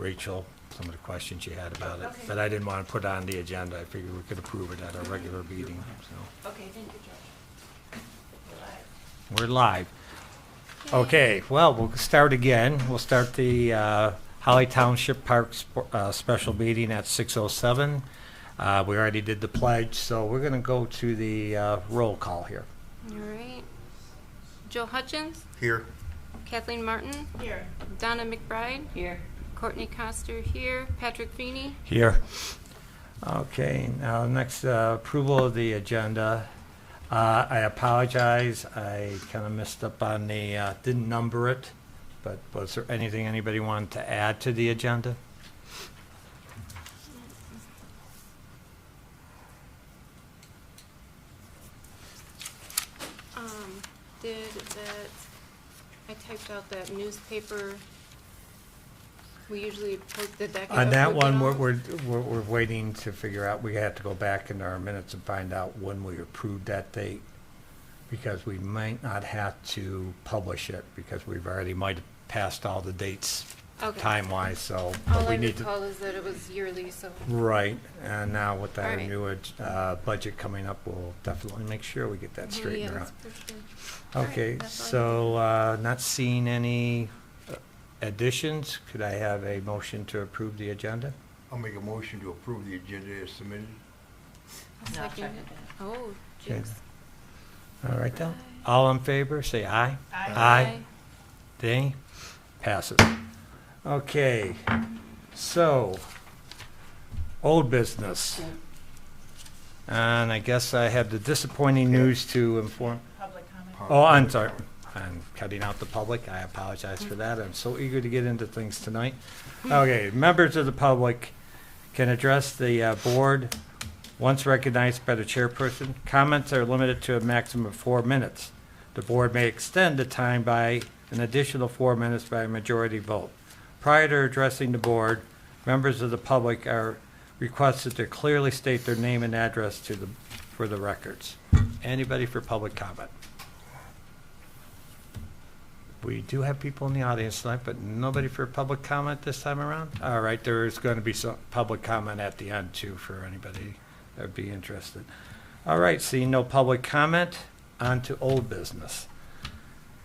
Rachel some of the questions you had about it, but I didn't want to put it on the agenda. I figured we could approve it at our regular meeting, so. Okay, thank you, Judge. We're live. Okay, well, we'll start again. We'll start the Holly Township Park special meeting at 6:07. We already did the pledge, so we're going to go to the roll call here. All right. Joe Hutchins, Here. Kathleen Martin, Here. Donna McBride, Here. Courtney Coster here, Patrick Feeney. Here. Okay, now next approval of the agenda. I apologize, I kind of messed up on the, didn't number it, but was there anything anybody wanted to add to the agenda? Did that, I typed out that newspaper, we usually post, did that get On that approved at one, all? we're waiting to figure out, we have to go back into our minutes and find out when we approved that date, because we might not have to publish it, because we've already might have passed all the dates Okay. time-wise, so. All but we I need to. recall is that it was yearly, so. Right, and now with our Alright. new budget coming up, we'll definitely make sure we get that straightened Yeah, out. that's for sure. Alright, Okay, that's all I so not seeing any additions, could I have a motion to approve the agenda? I'll make a motion to approve the agenda as submitted. I'll No, second it. second it. Oh, Okay. jinx. All right, then, all in favor, say aye. Aye. Nay? Passes. Okay, so, old business. And I guess I have the disappointing news to inform. Public comment? Oh, I'm sorry. I'm cutting out the public. I apologize for that. I'm so eager to get into things tonight. Okay, members of the public can address the board once recognized by the chairperson. Comments are limited to a maximum of 4 minutes. The board may extend the time by an additional 4 minutes by a majority vote. Prior to addressing the board, members of the public are requested to clearly state their name and address for the records. Anybody for public comment? We do have people in the audience tonight, but nobody for public comment this time around? All right, there is going to be some public comment at the end too for anybody that would be interested. All right, seeing no public comment, on to old business.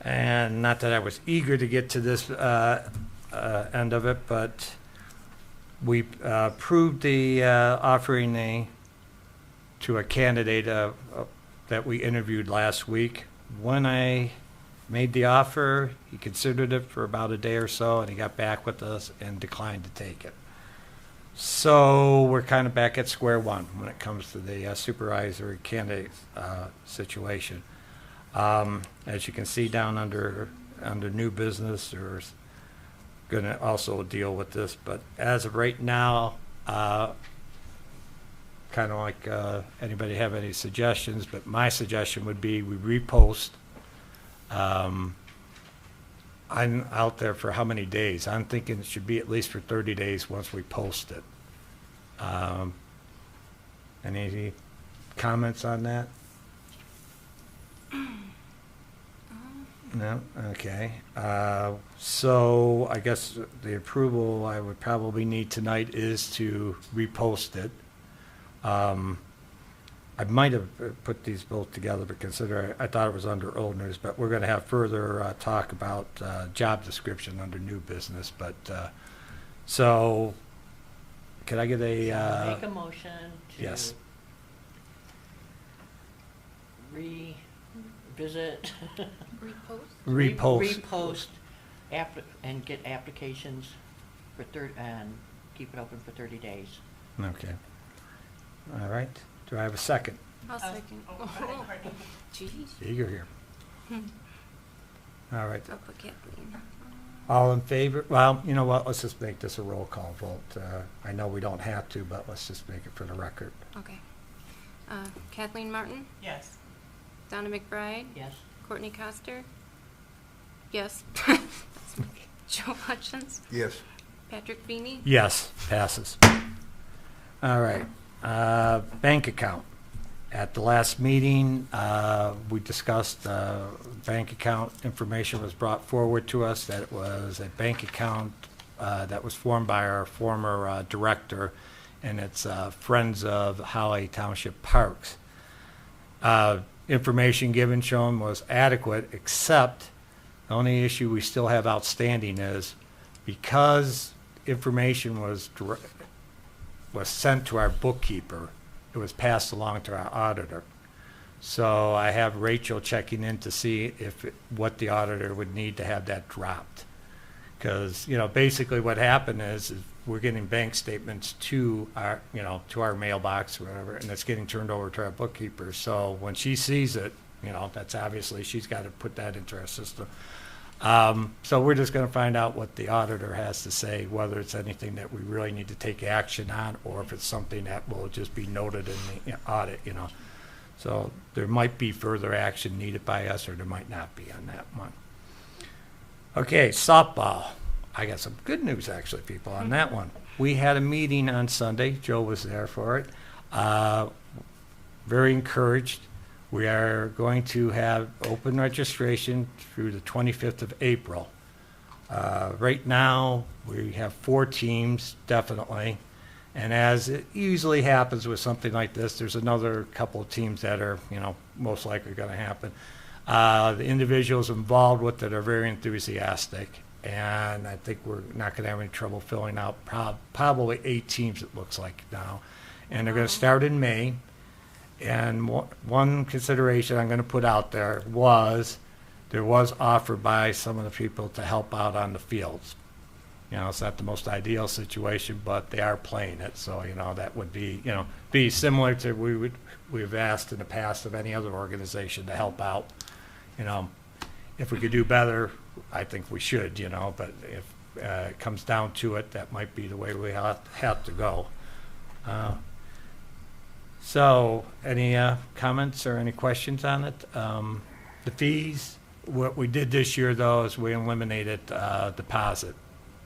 And not that I was eager to get to this end of it, but we approved the offering to a candidate that we interviewed last week. When I made the offer, he considered it for about a day or so, and he got back with us and declined to take it. So we're kind of back at square one when it comes to the supervisory candidate situation. As you can see down under new business, there's going to also deal with this, but as of right now, kind of like anybody have any suggestions, but my suggestion would be we repost. I'm out there for how many days? I'm thinking it should be at least for 30 days once we post it. Any comments on that? No? Okay. So I guess the approval I would probably need tonight is to repost it. I might have put these both together, but consider I thought it was under old news, but we're going to have further talk about job description under new business. But so, could I get a? Make a motion to. Yes. Revisit. Repost? Repost. Repost and get applications for and keep it open for 30 days. Okay. All right. Do I have a second? I'll second. Oh, jeez. Eager here. All right. I'll put Kathleen. All in favor? Well, you know what? Let's just make this a roll call vote. I know we don't have to, but let's just make it for the record. Okay. Kathleen Martin, Yes. Donna McBride, Yes. Courtney Coster. Yes. Joe Hutchins, Yes. Patrick Feeney. Yes, passes. All right. Bank account. At the last meeting, we discussed bank account information was brought forward to us that it was a bank account that was formed by our former director, and it's Friends of Holly Township Parks. Information given shown was adequate, except the only issue we still have outstanding is because information was sent to our bookkeeper, it was passed along to our auditor. So I have Rachel checking in to see what the auditor would need to have that dropped. Because, basically what happened is we're getting bank statements to our mailbox or whatever, and it's getting turned over to our bookkeeper. So when she sees it, that's obviously, she's got to put that into our system. So we're just going to find out what the auditor has to say, whether it's anything that we really need to take action on, or if it's something that will just be noted in the audit, So there might be further action needed by us, or there might not be on that one. Okay, softball. I got some good news, actually, people, on that one. We had a meeting on Sunday. Joe was there for it. Very encouraged. We are going to have open registration through the 25th of April. Right now, we have 4 teams, definitely. And as it usually happens with something like this, there's another couple of teams that are, most likely going to happen. The individuals involved with it are very enthusiastic, and I think we're not going to have any trouble filling out probably 8 teams, it looks like now. And they're going to start in May. And one consideration I'm going to put out there was offered by some of the people to help out on the fields. It's not the most ideal situation, but they are playing it. So, that would be similar to we've asked in the past of any other organization to help out. If we could do better, I think we should, but if it comes down to it, that might be the way we have to go. So, any comments or any questions on it? The fees, what we did this year, though, is we eliminated deposit.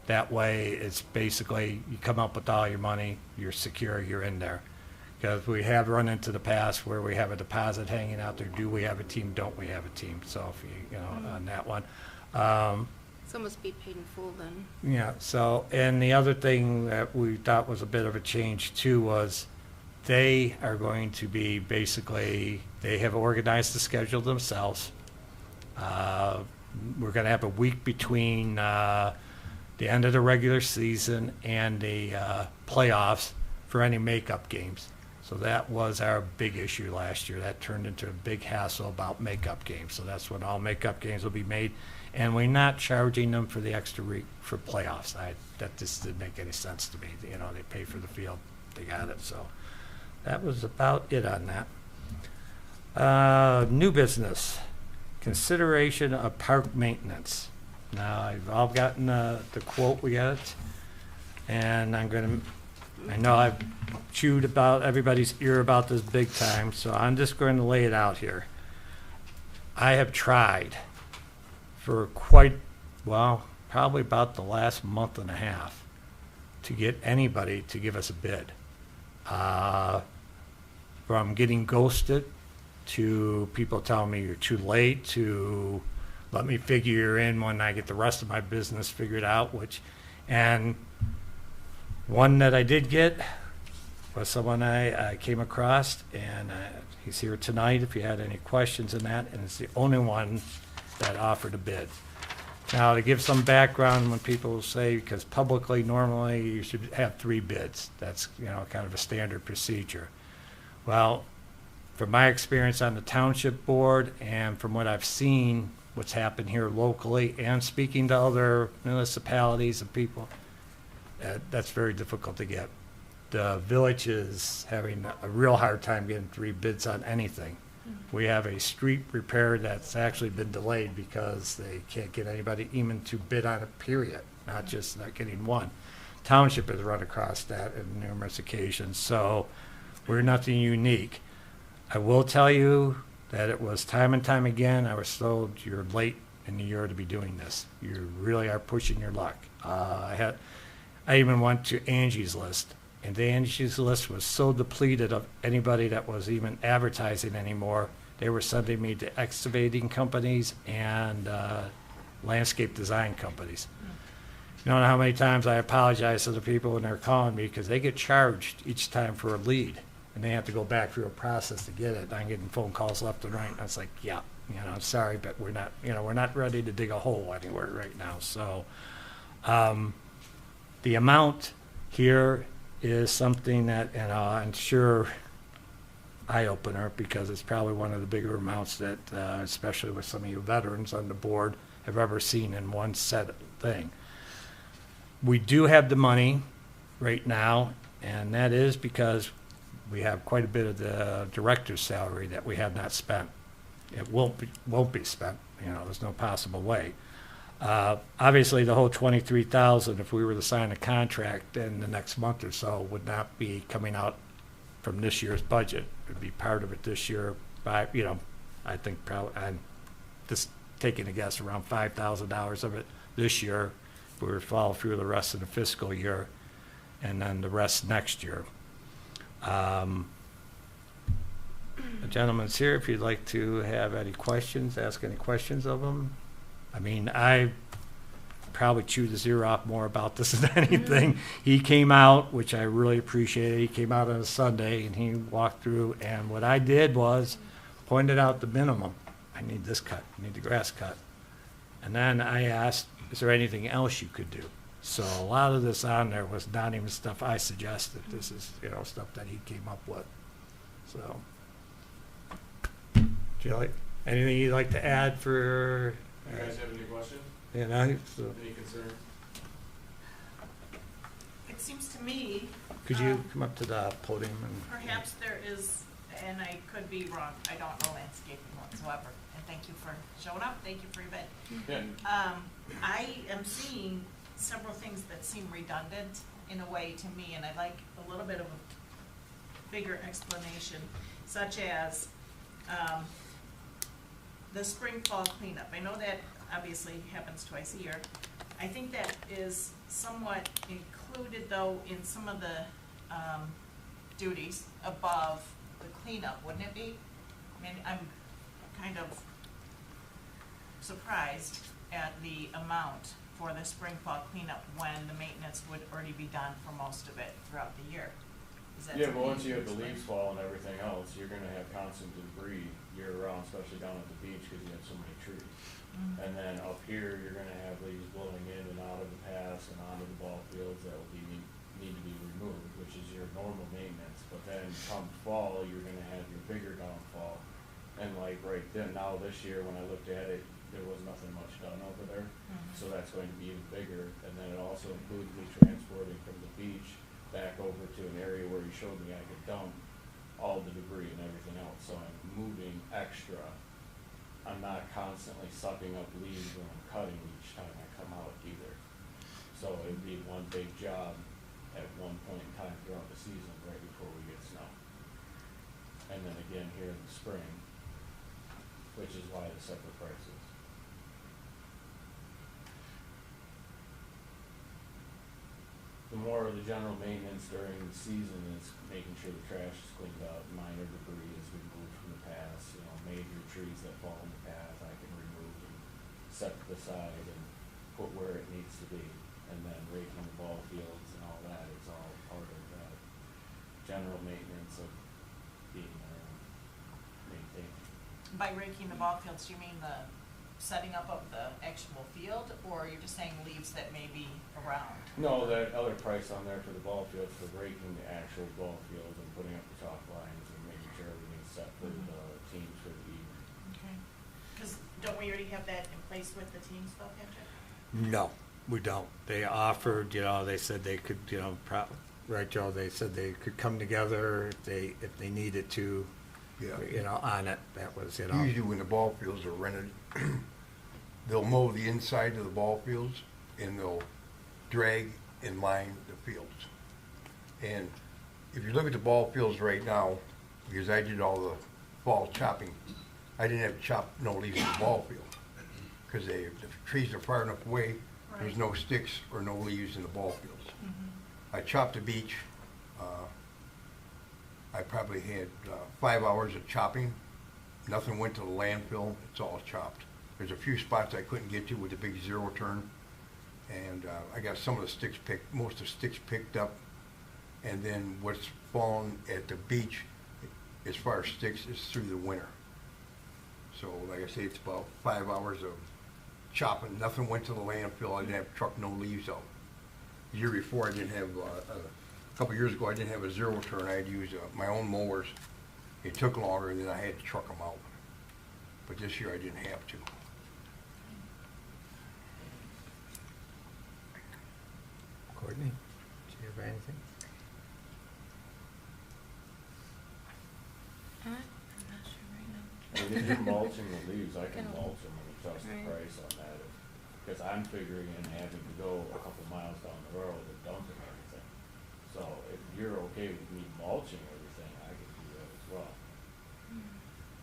That way, it's basically you come up with all your money, you're secure, you're in there. Because we have run into the past where we have a deposit hanging out there. Do we have a team? Don't we have a team? So if on that one. So it must be paid in full then. Yeah. So, and the other thing that we thought was a bit of a change too was they are going to be they have organized the schedule themselves. We're going to have a week between the end of the regular season and the playoffs for any makeup games. So that was our big issue last year. That turned into a big hassle about makeup games. So that's when all makeup games will be made. And we're not charging them for the extra week for playoffs. That just didn't make any sense to me. They pay for the field. They got it. So that was about it on that. New business. Consideration of park maintenance. Now, I've all gotten the quote we got. And I know I've chewed about everybody's ear about this big time, so I'm just going to lay it out here. I have tried for probably about the last month and a half to get anybody to give us a bid. From getting ghosted to people telling me you're too late to let me figure in when I get the rest of my business figured out, and one that I did get was someone I came across, and he's here tonight if you had any questions in that, and it's the only one that offered a bid. Now, to give some background, when people say, because publicly, normally you should have 3 bids. That's, kind of a standard procedure. Well, from my experience on the township board and from what I've seen, what's happened here locally and speaking to other municipalities and people, that's very difficult to get. The village is having a real hard time getting 3 bids on anything. We have a street repair that's actually been delayed because they can't get anybody even to bid on it, period, not just not getting one. Township has run across that on numerous occasions, so we're nothing unique. I will tell you that it was time and time again, I was told you're late in the year to be doing this. You really are pushing your luck. I even went to Angie's List, and the Angie's List was so depleted of anybody that was even advertising anymore. They were sending me to excavating companies and landscape design companies. You know how many times I apologize to the people when they're calling me because they get charged each time for a lead, and they have to go back through a process to get it. I'm getting phone calls left and right, and it's like, yeah, sorry, but we're not ready to dig a hole anywhere right now. So, the amount here is something that, I'm sure eye opener because it's probably one of the bigger amounts that, especially with some of you veterans on the board, have ever seen in one set thing. We do have the money right now, and that is because we have quite a bit of the director's salary that we have not spent. It won't be spent. There's no possible way. Obviously, the whole 23,000, if we were to sign a contract in the next month or so, would not be coming out from this year's budget. It would be part of it this year. By I think probably I'm just taking a guess around $5,000 of it this year. We would follow through the rest of the fiscal year, and then the rest next year. The gentleman's here if you'd like to have any questions, ask any questions of him. I mean, I probably chewed his ear off more about this than anything. He came out, which I really appreciated. He came out on a Sunday, and he walked through, and what I did was pointed out the minimum. I need this cut. I need the grass cut. And then I asked, is there anything else you could do? So a lot of this on there was not even stuff I suggested. This is, stuff that he came up with. So, do you like anything you'd like to add for? You guys have any questions? So, Any concern? It seems to me, could you come up to the podium and? perhaps there is, and I could be wrong, I don't know landscaping whatsoever, and thank you for showing up, thank you for your bid. Yeah. I am seeing several things that seem redundant in a way to me, and I'd like a little bit of a bigger explanation, such as, the spring fall cleanup. I know that obviously happens twice a year. I think that is somewhat included though in some of the, duties above the cleanup, wouldn't it be? I mean, I'm kind of surprised at the amount for the spring fall cleanup when the maintenance would already be done for most of it throughout the year. Is that Yeah, something but once you have the explain? leaves fall and everything else, you're gonna have constant debris year round, especially down at the beach, cause you have so many trees. Mhm. And then up here, you're gonna have leaves blowing in and out of the paths and onto the ball fields that will need to be removed, which is your normal maintenance. But then come fall, you're gonna have your bigger downfall. And like right then, now this year, when I looked at it, there was nothing much done over there. Mhm. So that's going to be even bigger. And then it also includes me transporting from the beach back over to an area where you showed me I could dump all the debris and everything else. So I'm moving extra. I'm not constantly sucking up leaves when I'm cutting each time I come out either. So it'd be one big job at one point in time throughout the season, right before we get snow. And then again here in the spring, which is why the separate prices. The more of the general maintenance during the season is making sure the trash is cleaned up, minor debris is removed from the paths, major trees that fall in the path I can remove and set to the side and put where it needs to be. And then raking the ball fields and all that is all part of that general maintenance of being there and maintaining. By raking the ball fields, do you mean the setting up of the actual field, or you're just saying leaves that may be around? No, that other price on there for the ball field for raking the actual ball field and putting up the chalk lines and making sure everything's set for the teams for the evening. Okay. Because don't we already have that in place with the teams though, Patrick? No, we don't. They offered, they said they could, right, Joe, they said they could come together if they needed to, Yeah. on it. That was, Usually when the ball fields are rented, they'll mow the inside of the ball fields and they'll drag and line the fields. And if you look at the ball fields right now, because I did all the fall chopping, I didn't have to chop no leaves in the ball field. Because the trees are far enough away, there's no sticks or no leaves in the ball fields. Mm-hmm. I chopped the beach. I probably had 5 hours of chopping. Nothing went to the landfill. It's all chopped. There's a few spots I couldn't get to with the big zero turn, And I got some of the sticks picked, most of the sticks picked up. And then what's fallen at the beach, as far as sticks, is through the winter. So like I say, it's about 5 hours of chopping. Nothing went to the landfill. I didn't have to truck no leaves out. The year before, I didn't have, a couple years ago, I didn't have a zero turn. I had to use my own mowers. It took longer, and then I had to truck them out. But this year, I didn't have to. Courtney, do you have anything? I'm not sure right now. I mean, if you're mulching the leaves, I can Gonna- mulch them and adjust the Right. price on that. Because I'm figuring in having to go a couple miles down the road and dumping everything. So if you're okay with me mulching everything, I can do that as well.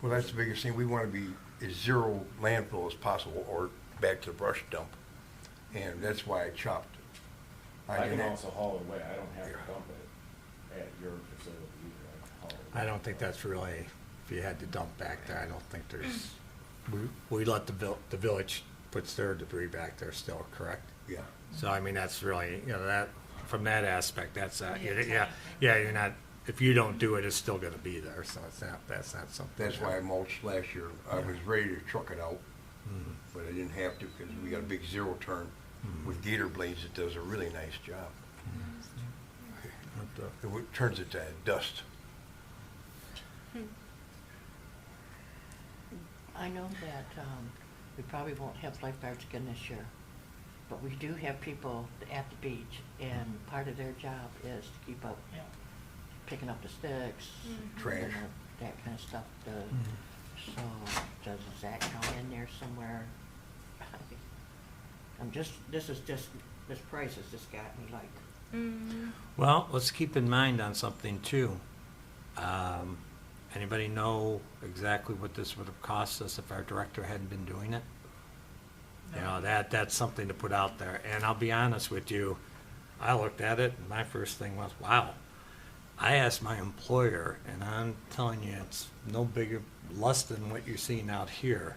Well, that's the biggest thing. We want to be as zero landfill as possible, or back to the brush dump. And that's why I chopped it. I can didn't have- also haul it away. I don't have to Yeah. dump it at your facility either. I can haul it I away. don't think that's really, if you had to dump back there, I don't think there's, we let the village puts their debris back there still, correct? Yeah. So, I mean, that's really, you know, that, from that aspect, that's, Yeah, yeah, yeah, you're not, if you don't do it, it's still gonna be there, so it's not, that's not something. That's why I mulched last year. I was ready to truck it out, Mhm. but I didn't have to because we got a big zero turn with gator blades that does a really nice job. But, Turns it to dust. I know that we probably won't have lifeguards again this year, but we do have people at the beach, and part of their job is to keep up, Yeah. picking up the sticks, Trash. and that kind of stuff. So does that count in there somewhere? This price has just got me like, Mm, Well, let's keep in mind on something too. Anybody know exactly what this would have cost us if our director hadn't been doing it? You know, that's something to put out there. And I'll be honest with you, I looked at it and my first thing was, wow. I asked my employer, and I'm telling you, it's no bigger, less than what you're seeing out here.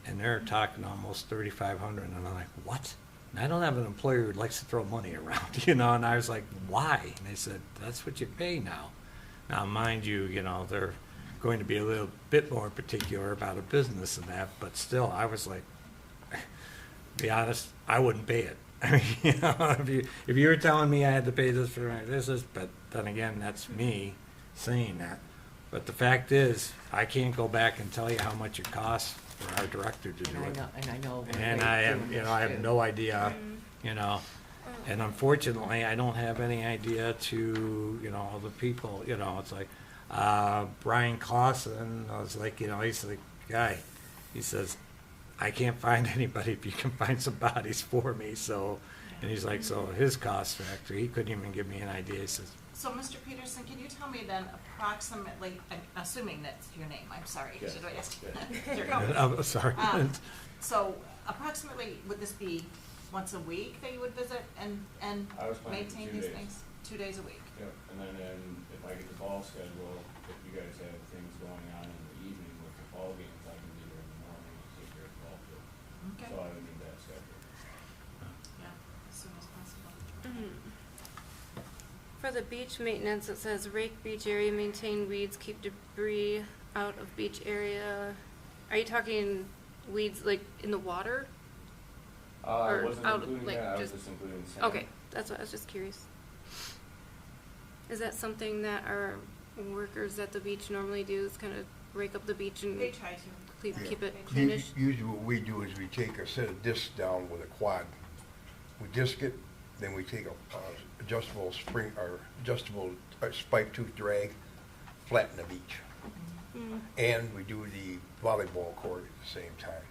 And they're talking almost 3,500, and I'm like, what? And I don't have an employer who likes to throw money around, you know, and I was like, why? And they said, that's what you pay now. Now, mind you, you know, they're going to be a little bit more particular about a business and that, but still, I was like, be honest, I wouldn't pay it. I mean, you know, if you were telling me I had to pay this for my business, but then again, that's me saying that. But the fact is, I can't go back and tell you how much it costs for our director to do it. and I know. we're And late I have, doing you know, this I have too. no idea, you know, and unfortunately, I don't have any idea to, you know, the people, you know, it's like, Brian Clausen, I was like, you know, he's the guy, he says, I can't find anybody if you can find some bodies for me, so, and he's like, so his cost factor, he couldn't even give me an idea, he says, So, Mr. Peterson, can you tell me then approximately, I'm assuming that's your name, I'm sorry, Yes. should I ask? Yes. Your company. I'm sorry. So approximately, would this be once a week that you would visit and I was planning maintain 2 these days. things? 2 days a week? Yep, and then if I get the ball schedule, if you guys have things going on in the evening with the ball games, I can be there in the morning and take care of the ball field. Okay, So I would need that schedule. yeah, as soon as possible. For the beach maintenance, it says rake beach area, maintain weeds, keep debris out of beach area. Are you talking weeds like in the water? I Or wasn't out, including like, that, I was just- just including sand. Okay, that's what I was just curious. Is that something that our workers at the beach normally do, is kind of rake up the beach and They try to. keep, Yeah. keep it They try. cleanish? Usually what we do is we take a set of discs down with a quad. We disc it, then we take a adjustable spring, or adjustable spike tooth drag, flatten the beach. Mm. And we do the volleyball court at the same time.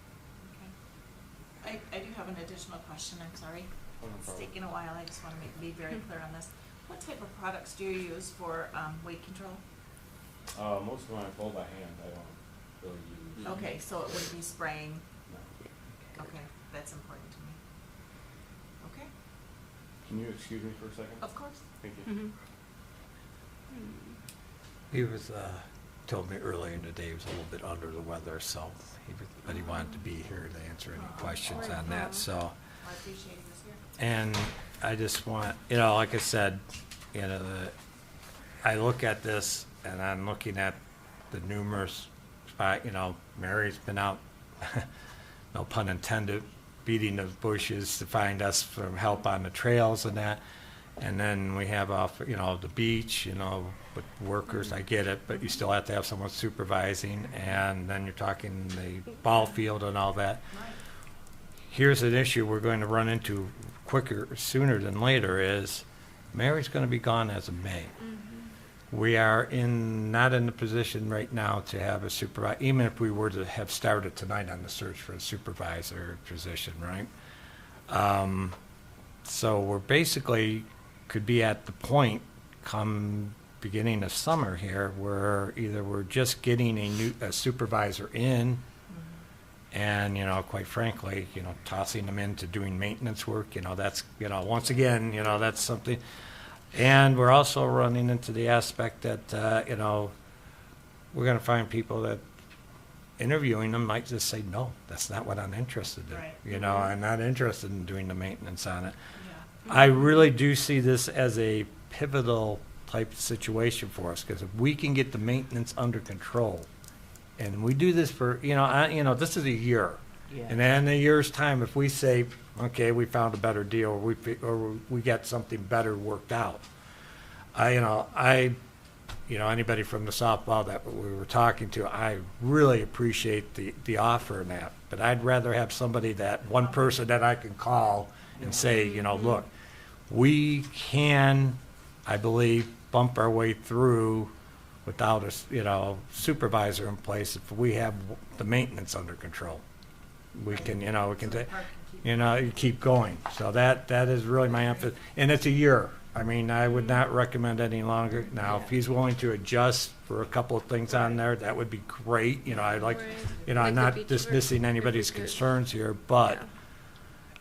Okay. I do have an additional question, I'm sorry. Oh, no It's problem. taking a while, I just want to be very clear on this. What type of products do you use for weight control? Most of them I pull by hand, I don't really use. Okay, so it would be spraying, No. okay, that's important to me. Okay, Can you excuse me for a second? of course. Thank you. Mhm. He was, told me earlier in the day he was a little bit under the weather, so but he wanted to be here to answer any questions on that, so. I appreciate this here. And I just want, like I said, I look at this and I'm looking at the numerous spot, Mary's been out, no pun intended, beating the bushes to find us for help on the trails and that. And then we have off, the beach, with workers, I get it, but you still have to have someone supervising. And then you're talking the ball field and all that. Here's an issue we're going to run into sooner than later is Mary's going to be gone as of May. We are not in the position right now to have a supervisor, even if we were to have started tonight on the search for a supervisor position, right? So we're basically could be at the point come beginning of summer here where either we're just getting a supervisor in and, quite frankly, tossing them into doing maintenance work, that's, once again, that's something. And we're also running into the aspect that, we're going to find people that interviewing them might just say, no, that's not what I'm interested in. Right. I'm not interested in doing the maintenance on it. Yeah. I really do see this as a pivotal type situation for us because if we can get the maintenance under control, and we do this for, this is a year. Yeah. And then in a year's time, if we say, okay, we found a better deal, or we got something better worked out. Anybody from the softball that we were talking to, I really appreciate the offer in that. But I'd rather have somebody one person that I can call and say, look, we can, I believe, bump our way through without a, supervisor in place if we have the maintenance under control. We can, keep going. So that is really my emphasis. And it's a year. I mean, I would not recommend any longer. Now, if he's willing to adjust for a couple of things on there, that would be great. I'd like, Right. I'm Like the not beach dismissing work anybody's would be good. concerns here, but Yeah.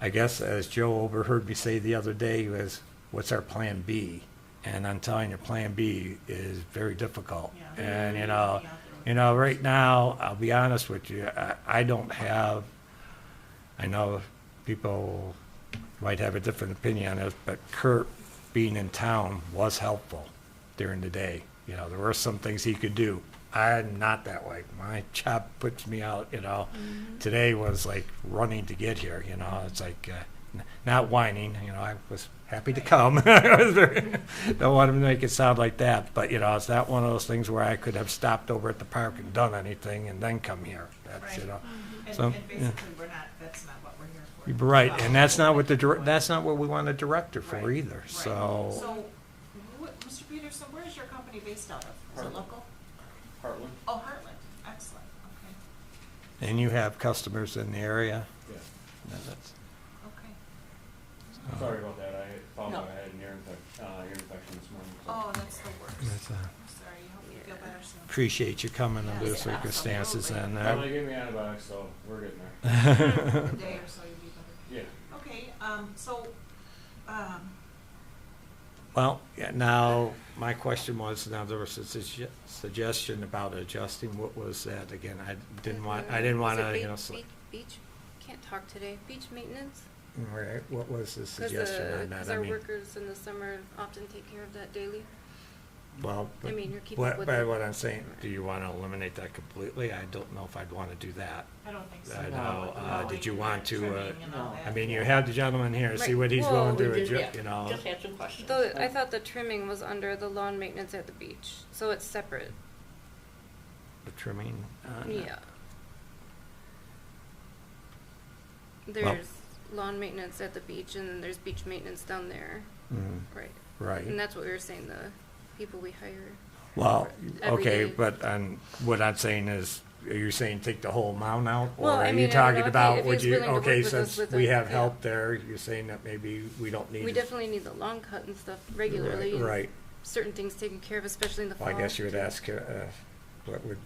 I guess as Joe overheard me say the other day was, what's our plan B? And I'm telling you, plan B is very difficult. Yeah. And, Yeah. right now, I'll be honest with you, I don't have, I know people might have a different opinion on this, but Kurt being in town was helpful during the day. There were some things he could do. I'm not that way. My job puts me out, Today was like running to get here, it's like, not whining, I was happy to come. I was don't want to make it sound like that, but, it's not one of those things where I could have stopped over at the park and done anything and then come here. That's, Right. And, So, and yeah. basically, that's not what we're here for. You're right, Well, and that's not what that's not what we want a director for Right, either, right. so. So, Mr. Peterson, where is your company based out of? Is it Heartland. local? Heartland? Oh, Heartland, excellent, okay, And you have customers in the area? Yeah. No, that's- okay. Sorry about that, I found No. out I had an ear infection this morning. so- Oh, that's the worst. That's, I'm sorry, I hope you feel better soon. Appreciate you coming under the Yes, circumstances absolutely. and, Well, they gave me antibiotics, so we're getting there. A day or so, you'll be better. Yeah. Okay, well, yeah, now, my question was, now there was a suggestion about adjusting, what was that again? I didn't want Was it to, beach, can't talk today, beach maintenance? right, what was the Because suggestion on that? I our mean, workers in the summer often take care of that daily. well, I mean, you're keeping up with but it. what I'm saying, do you want to eliminate that completely? I don't know if I'd want to do that. I don't think so. I No, know, no. did you want to, Trimming and all no. that. I mean, you have the gentleman here, see Right. what he's Well, willing to We did, adjust, yeah, just had some questions. Though, I thought the trimming was under the lawn maintenance at the beach, so it's separate. the trimming. Yeah. There's lawn maintenance at the beach, and then there's beach maintenance down there, Mm, right? right. And that's what we were saying, the people we hire. Well, every okay, day. but what I'm saying is, are you saying take the whole mound out? Or Well, I are mean, you I don't know talking if he- about, if would he's you, willing to okay, work with us since with we the- have yeah. help there, you're saying that maybe we don't need. We definitely need the lawn cut and stuff regularly. and Right. Certain things taken care of, especially in the fall. Well, I guess you would ask, what would,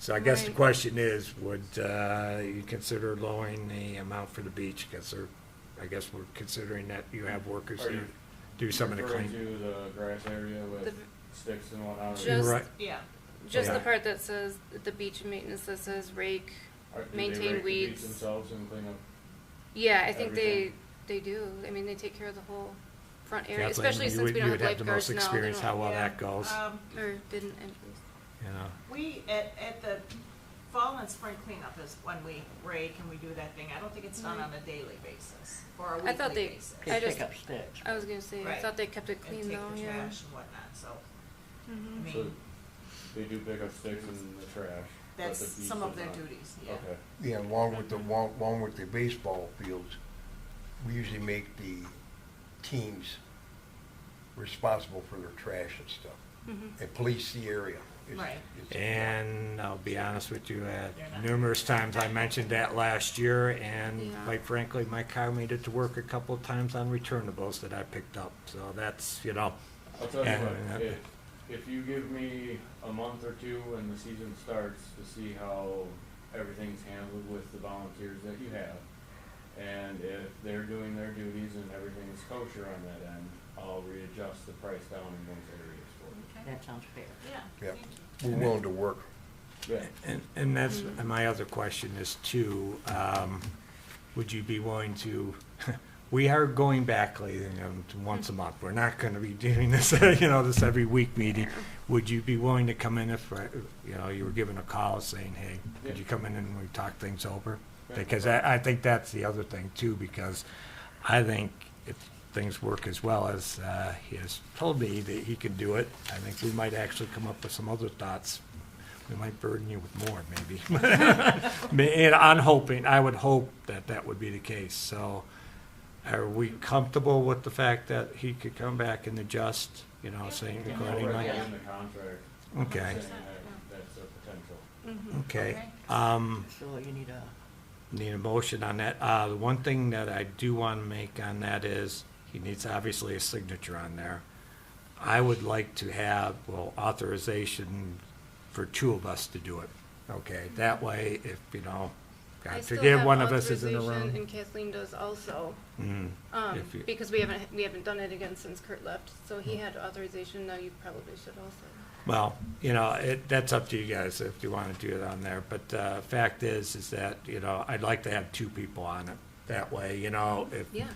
so I guess the Right. question is, would you consider lowering the amount for the beach? Because I guess we're considering that you have workers Are who you do some of the referring cleaning. to the grass area with The- sticks and whatnot? or- Just- Right. Yeah, Just the Yeah. part that says, the beach maintenance that says rake. Or do they maintain rake the beach weeds. themselves and clean up? Yeah, I think Everything. they do. I mean, they take care of the whole front area, Kathleen, especially you since would- we you don't would have have the lifeguards most now. They experience how don't- well Yeah, that goes, Or didn't at least. you know. We, at the fall and spring cleanup is when we rake and we do that thing. I don't think it's done on a daily basis or a I thought weekly they- basis. I They just- pick up sticks. I was gonna say, I Right. thought they kept it And clean take though, the yeah. trash and whatnot, so, I Mhm. So mean, they do pick up sticks in the trash. but that's the beach some of does their not. duties, yeah. Okay. Yeah, along with the baseball fields, we usually make the teams responsible for their trash and stuff, Mhm. and police the area. Right. And I'll be honest with you, They're not- numerous times I mentioned that last year, and Yeah. quite frankly, my car made it to work a couple of times on returnables that I picked up, so that's, you know, I'll tell you And- what, if you give me a month or two when the season starts to see how everything's handled with the volunteers that you have, and if they're doing their duties and everything's kosher on that end, I'll readjust the price down in those areas for you. Okay, That sounds fair. yeah. Yeah. thank you. We're willing to work. Yeah. and that's, my other question is too, would you be willing to, we are going back, you know, to once a month, we're not gonna be doing this, you know, this every week meeting. Would you be willing to come in if, you know, you were given a call saying, hey, could Yeah. you come in and we talk things over? Yeah. Because I think that's the other thing too, because I think if things work as well as he has told me that he can do it, I think we might actually come up with some other thoughts. We might burden you with more, maybe. And I'm hoping, I would hope that that would be the case. So are we comfortable with the fact that he could come back and adjust, you know, saying Yeah, accordingly? already in the contract, Okay, saying that's a potential. Mhm. okay. So you need a, Need a motion on that. The one thing that I do want to make on that is, he needs obviously a signature on there. I would like to have, well, authorization for two of us to do it, okay? That way, if, you know, I God still forbid have one of us is in the authorization, room. and Kathleen does also, Mm, if you- because we haven't done it again since Kurt left, so he had authorization, now you probably should also. Well, you know, that's up to you guys if you want to do it on there, but, fact is that, you know, I'd like to have two people on it. That way, you know, Yeah,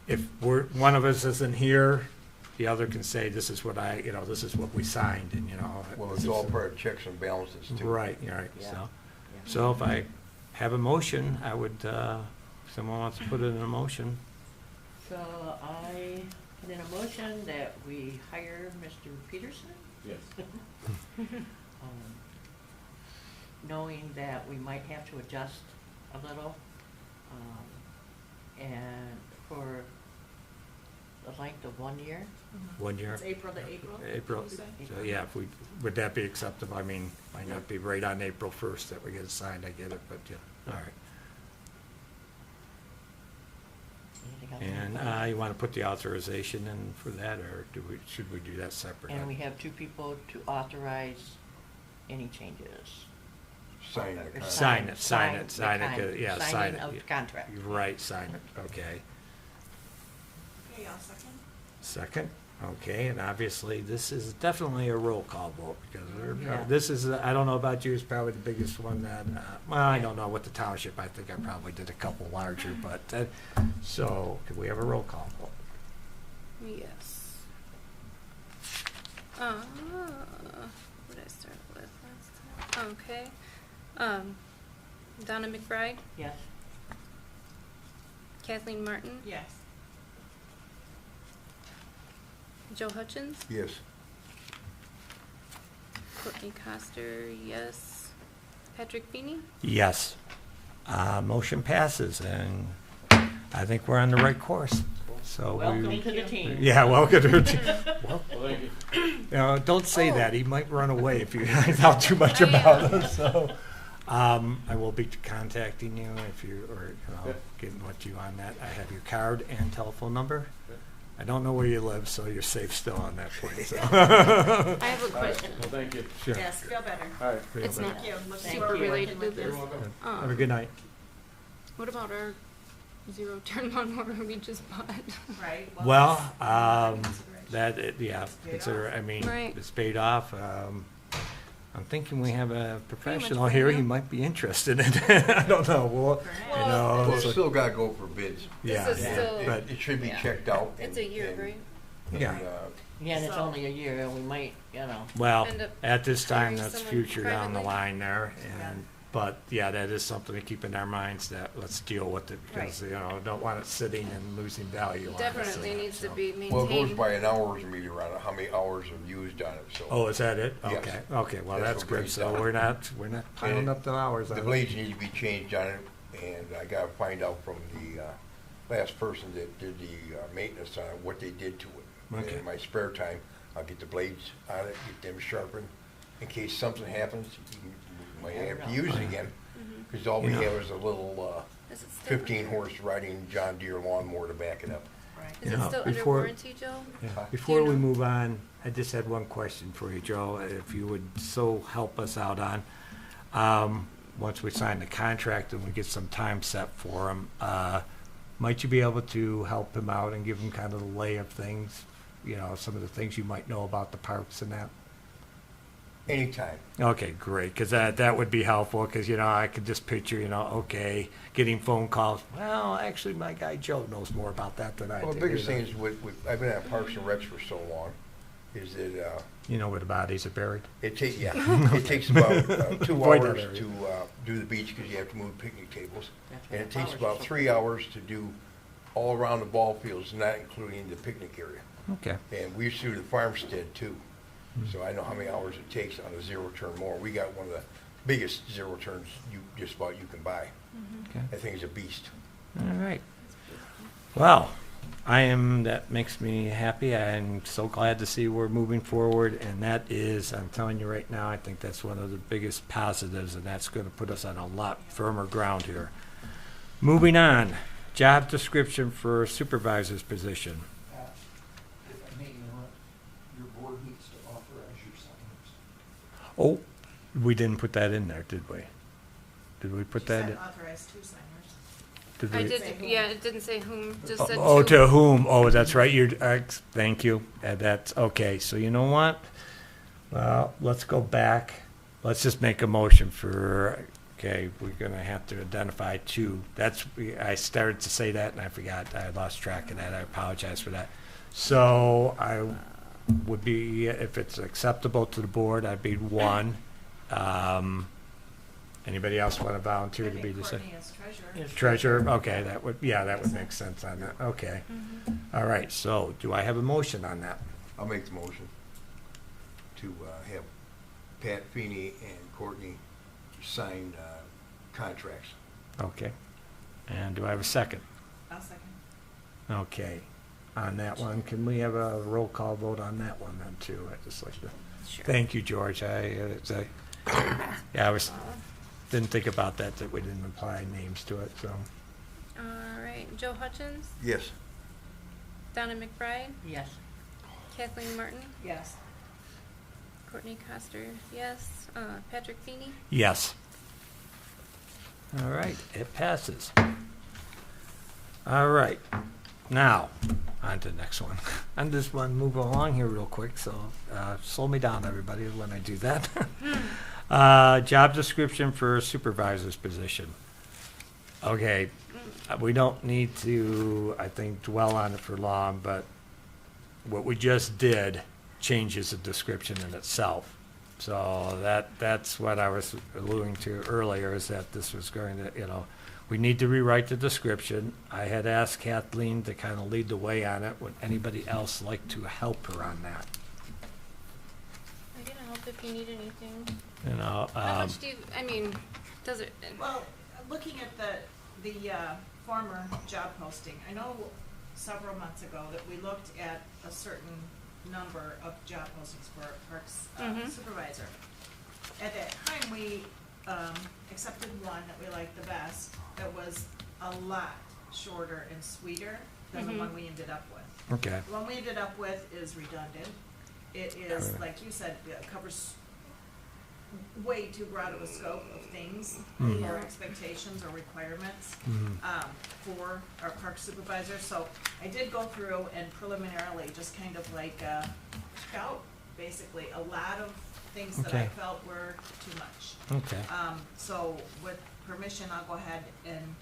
if one of us isn't here, the other can say, this is what you know, this is what we signed, and, you know. Well, this it's is- all part of checks and balances too. Right, Yeah. so if I have a motion, I would, someone wants to put it in a motion. so I put in a motion that we hire Mr. Peterson, Yes. knowing that we might have to adjust a little, and for the length of 1 year. 1 year, It's April to April. April, you say? so yeah, if we, would that be acceptable? I mean, might not be right on April 1st that we get it signed, I get it, but, yeah, all right. Anything else? And, you want to put the authorization in for that, or should we do that separately? And we have two people to authorize any changes. Sign the Or contract. Sign it, the sign con- it, yeah, sign Signing it. of the contract. You're right, sign it, okay. Okay, I'll second. Second, okay, and obviously, this is definitely a roll call vote, because Yeah. this is, I don't know about you, it's probably the biggest one that, well, I don't know, with the township, I think I probably did a couple larger, but, so, could we have a roll call vote? yes. What did I start with last time? Okay, Donna McBride, Yes, Kathleen Martin, Yes. Joe Hutchins, Yes. Courtney Coster, yes. Patrick Feeney? Yes. Motion passes, and I think we're on the right course, so welcome we, to the team. yeah, welcome to, well, Well, thank you. you know, don't say Oh. that, he might run away if you talk too much I about am. him, so. I will be contacting you if you, or, you know, Yeah. getting what you on that. I have your card and telephone number. Yeah. I don't know where you live, so you're safe still on that point, so. I have a All right, question. well, thank you. Sure. Yes, feel better. All right. It's not Thank you. Looking Thank forward you. working related with to you. this. You're welcome. Have a good night. What about our zero turn lawnmower we just bought? Right. Well, that's consideration. yeah, It's paid consider, off. I mean, Right. it's paid off. I'm thinking we have a professional for here, you. he might be interested in it. I don't know, well, you Well, know, Well, it's it's a- still gotta go for bids. yeah, This is yeah, still- It, but, it should be Yeah. checked out. It's a year, right? yeah. Yeah, and it's So- only a year, and we might, you know, Well, End up at this time, hiring that's someone future down the privately. line there, and, but, yeah, that is something to keep in our minds, that let's deal with it, because, Right. you know, don't want it sitting and losing value on us. Definitely needs to be Well, it goes maintained. by an hours meter on it, how many hours are used on it, so. Oh, is that it? Yes. Okay, okay, well, That's that's what good, breaks so down. we're not piling up the hours on The it. blades need to be changed on it, and I gotta find out from the, last person that did the, maintenance on it, what they did to it. And Okay. in my spare time, I'll get the blades on it, get them sharpened, in case something happens, you might have to use it again. Cause all we You know. have is a little, Is it still, 15-horse riding John Deere lawnmower to back it up. Right. is You it know, still under before- warranty, Joe? Yeah. Huh? Before Do you we know? move on, I just had one question for you, Joe, if you would so help us out on. Once we sign the contract and we get some time set for him, might you be able to help him out and give him kind of the lay of things? You know, some of the things you might know about the parks and that? Anytime. Okay, great, because that would be helpful, because, you know, I could just picture, you know, okay, getting phone calls, well, actually, my guy Joe knows more about that than I do. Well, the biggest you know. thing is I've been at Parks and Recs for so long, is that, You know where the bodies are buried? it takes about 2 Avoid that hours area. to do the beach because you have to move picnic tables. that's And what it the takes flowers about are so 3 hours to do all around the ball fields, not including the picnic area. Okay. And we used to do the farmstead too. Hmm. So I know how many hours it takes on a zero-turn mower. We got one of the biggest zero turns just about you can buy. Okay. That thing is a beast. All right. Well, that makes me happy. I'm so glad to see we're moving forward, and that is, I'm telling you right now, I think that's one of the biggest positives, and that's going to put us on a lot firmer ground here. Moving on, job description for supervisor's position. If I may interrupt, your board needs to authorize your signers. Oh, we didn't put that in there, did we? Did we put She that said in? authorized 2 signers. Did I we? did, Say whom. yeah, it didn't say whom, just said Oh, two. to whom? Oh, that's right. Thank you. That's okay. So you know what? Well, let's go back. Let's just make a motion for, okay, we're gonna have to identify 2. I started to say that and I forgot. I lost track of that. I apologize for that. So I would be, if it's acceptable to the board, I'd be 1. Anybody else want to volunteer to be the second? Courtney is treasurer. Yes. Treasurer, okay, that would make sense on that, okay. All right, so do I have a motion on that? I'll make the motion to have Pat Feeney and Courtney sign contracts. Okay. And do I have a second? I'll second. Okay. On that one, can we have a roll call vote on that one then too? I just like to, Sure. thank you, George. Yeah, I didn't think about that we didn't apply names to it, so. All right, Joe Hutchins, Yes. Donna McBride, Yes, Kathleen Martin, Yes. Courtney Coster, yes, Patrick Feeney. Yes. All right, it passes. All right, now, on to the next one. I'm just want to move along here real quick, so slow me down, everybody, when I do that. Job description for supervisor's position. Okay, we don't need to, I think, dwell on it for long, but what we just did changes the description in itself. So that's what I was alluding to earlier, is that this was going to, we need to rewrite the description. I had asked Kathleen to kind of lead the way on it. Would anybody else like to help her on that? I can help if you need anything. How How much do you, I mean, does it, Well, looking at the former job posting, I know several months ago that we looked at a certain number of job postings for Parks Mhm. supervisor. At that time, we accepted one that we liked the best, that was a lot shorter and sweeter than the Mhm. one we ended up with. Okay, The one we ended up with is redundant. It is, Correct. like you said, it covers way too broad of a scope of things Mhm. or expectations or requirements Mhm. for our park supervisor. So I did go through and preliminarily just kind of like scout basically a lot of things that I Okay. felt were too much. Okay. So with permission, I'll go ahead and,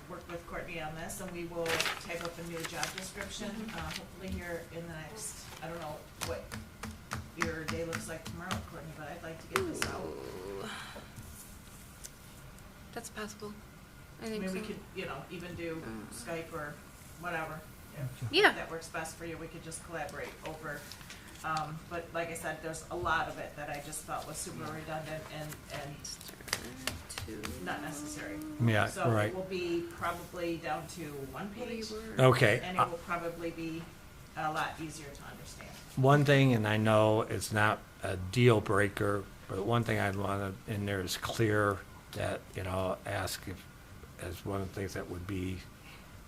work with Courtney on this, and we will type up a new job description, hopefully here in the next, I don't know what your day looks like tomorrow, Courtney, but I'd like to get this out. Ooh. That's possible. I I think mean, we so. could, even do Skype or whatever. If Yeah. that works best for you, we could just collaborate over. But like I said, there's a lot of it that I just felt was super redundant and not necessary. Yeah, So right. it will be probably down to one page, Okay. and it will probably be a lot easier to understand. One thing, and I know it's not a deal breaker, but one thing I'd want to, in there is clear that, ask if, as one of the things that would be,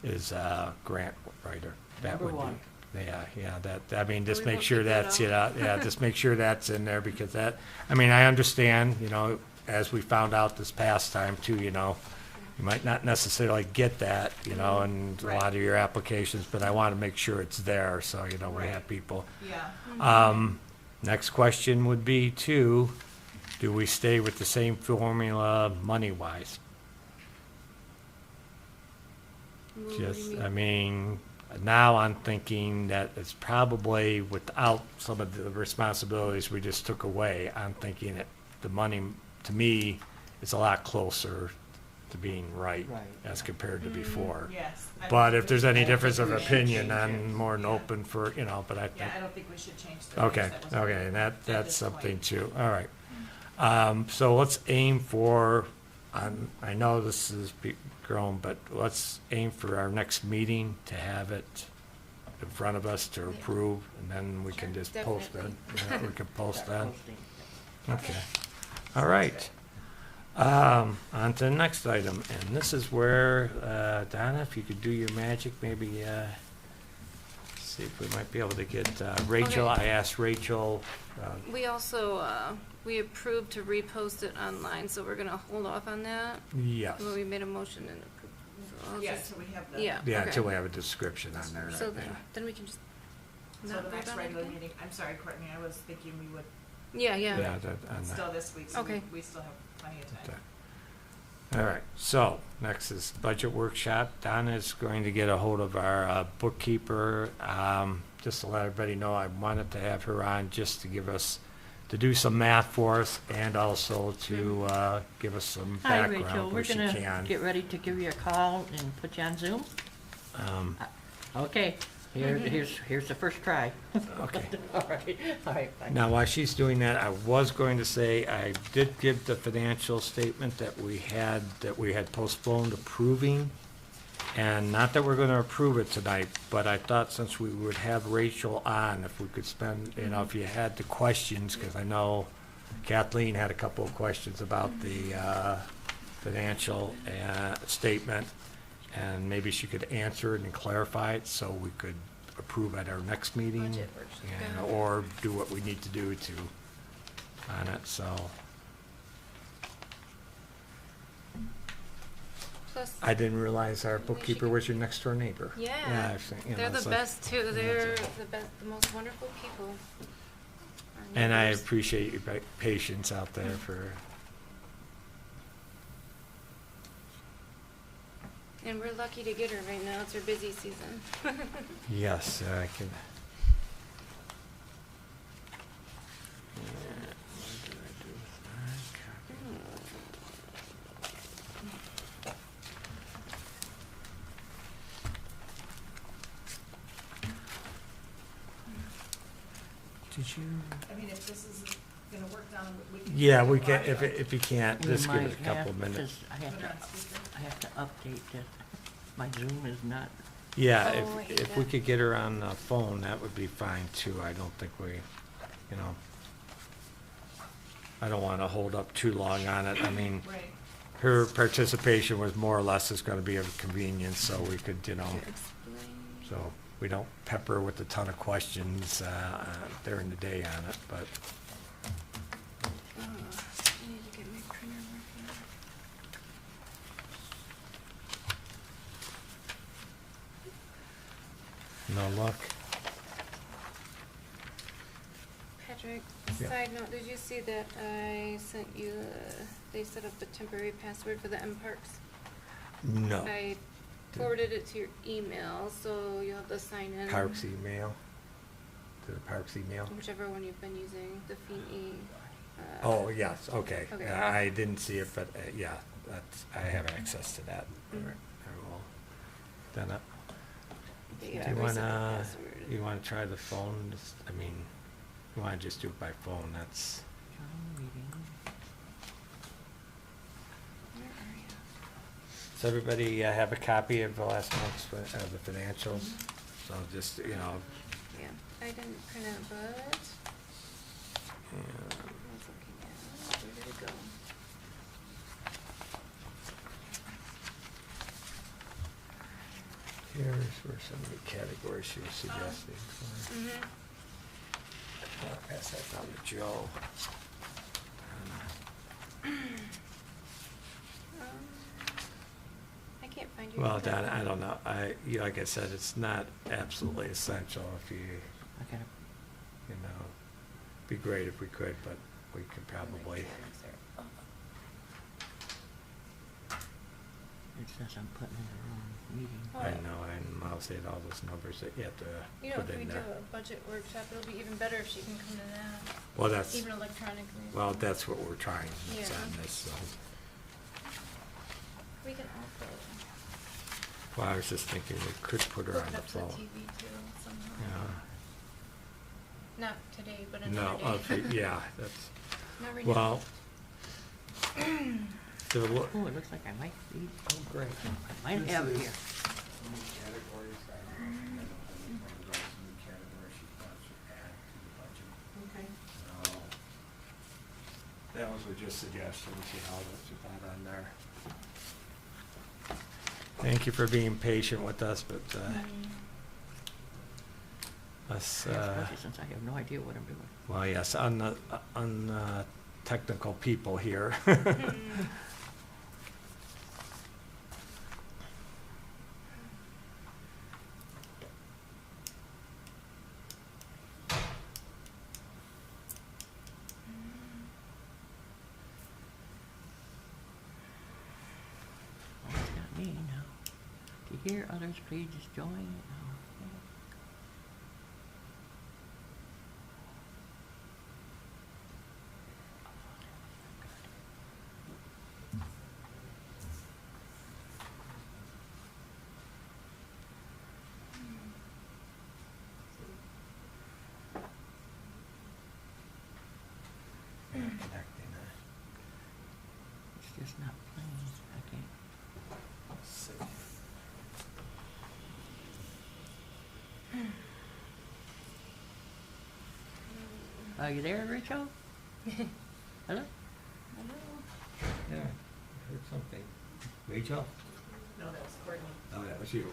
is grant writer. That Number would be. one. Yeah, I mean, just We make won't sure take that that's, out. just make sure that's in there, because that, I mean, I understand, as we found out this past time too, you might not necessarily get that, in a Right. lot of your applications, but I want to make sure it's there, so, we Right. have people. Yeah. Next question would be too, do we stay with the same formula money-wise? What do you Just, mean? I mean, now I'm thinking that it's probably without some of the responsibilities we just took away, I'm thinking that the money, to me, is a lot closer to being right Right. as compared to before. Yes. I But don't if there's think any we- difference of we should opinion, change I'm it. more than Yeah. open for, but I think. Yeah, I don't think we should change the. Okay, rules. That was okay, and at that's this something point. too, all right. So let's aim for, I know this is grown, but let's aim for our next meeting to have it in front of us to approve, and then we can Sure, just post it. definitely. Yeah, we can post Start that. posting. Okay, all right. On to the next item, and this is where, Donna, if you could do your magic, maybe, see if we might be able to get Rachel. Okay. I asked Rachel, We also, we approved to repost it online, so we're gonna hold off on that. yes. Well, we made a motion and approved. So I'll Yeah, just- so we have the. Yeah. Yeah, okay. until we have a description on there. So right, then, yeah. then we can just So not the vote next on it regular again? meeting, I'm sorry, Courtney, I was thinking we would, Yeah, Yeah, yeah. that, on it's that. still this week, so Okay. we still have plenty of time. All right, so next is budget workshop. Donna is going to get a hold of our bookkeeper. Just to let everybody know, I wanted to have her on just to give us, to do some math for us, and also to give us some Hi, background Rachel. We're where she gonna can. get ready to give you a call and put you on Zoom. Okay, here's the first try. Okay. All right, fine. Now, while she's doing that, I was going to say, I did give the financial statement that we had postponed approving. And not that we're gonna approve it tonight, but I thought since we would have Rachel on, if we could spend, if you had the questions, because I know Kathleen had a couple of questions about the financial statement, and maybe she could answer it and clarify it, so we could approve at our next meeting. Budget workshop. and- Got it. Or do what we need to do on it, so. Plus, I didn't realize our Maybe she bookkeeper could- was your next door neighbor. yeah, I've seen- they're the it's like- best too. They're the best, the most wonderful people. Our And I neighbors. appreciate your patience out there for, And we're lucky to get her right now. It's her busy season. yes, I can. Did you? I mean, if this is gonna work down, we can. Yeah, do we can, audio. if you can't, You just give it might a couple have minutes. to- Put it on speaker. I have to update it. My Zoom is not, Yeah, Oh, I hate if we that. could get her on the phone, that would be fine too. I don't think we, I don't want to hold up too long on it. I mean, Right. her participation was more or less is going to be a convenience, so we could, Here, explain. so we don't pepper her with a ton of questions during the day on it, but. I need to get my printer working. No luck. Patrick, Yeah. side note, did you see that I sent you, they set up a temporary password for the M Parks? No. I forwarded it to your email, so you'll have to sign in. Parks email? To the Parks email? Whichever one you've been using, the Feeney. Oh, yes, okay. Okay. I didn't see it, but, yeah, that's, I have access to that. All Mhm. right, I will. Then, But do yeah, you reset the wanna, password. you wanna try the phone? I mean, you wanna just do it by phone, that's, Town meeting. Where are you? does everybody have a copy of the last month's, the financials? So just, you know, Yeah, I didn't print it, but yeah. I was looking at, where did it go? Here's where some of the categories she was suggesting. Mm-hmm. I'll pass that down to Joe. I can't find your. Well, email. Don, I don't know. Like I said, it's not absolutely essential if you, I gotta, you know, be great if we could, but we could probably. it says I'm putting in the wrong meeting. Oh. I know, and I'll say all those numbers that you have You to know, put if we in do there. a budget workshop, it'll be even better if she can come to that, Well, that's, even electronically. well, that's what we're trying is Yeah. on this, so. We can also Well, I was just thinking we could put her hook on it the up to the phone. TV too somehow. Yeah. Not today, but No, another day. okay, yeah, that's, Not right well, so what, Oh, it looks like I might be, oh, great. I might have it here. New categories, I don't know, one of those new categories she thought should add to the budget. Okay. So, that was just suggestions, you know, that you thought on there. Thank you for being patient with us, but, us, Especially since I have no idea what I'm doing. well, yes, technical people here. Oh, it's not me now. To hear others, please just join. Oh, okay. Connecting, It's just not playing. I can't. let's see. Are you there, Rachel? Hello? Yeah, I heard something. Rachel? No, that was Courtney. Oh, that was you.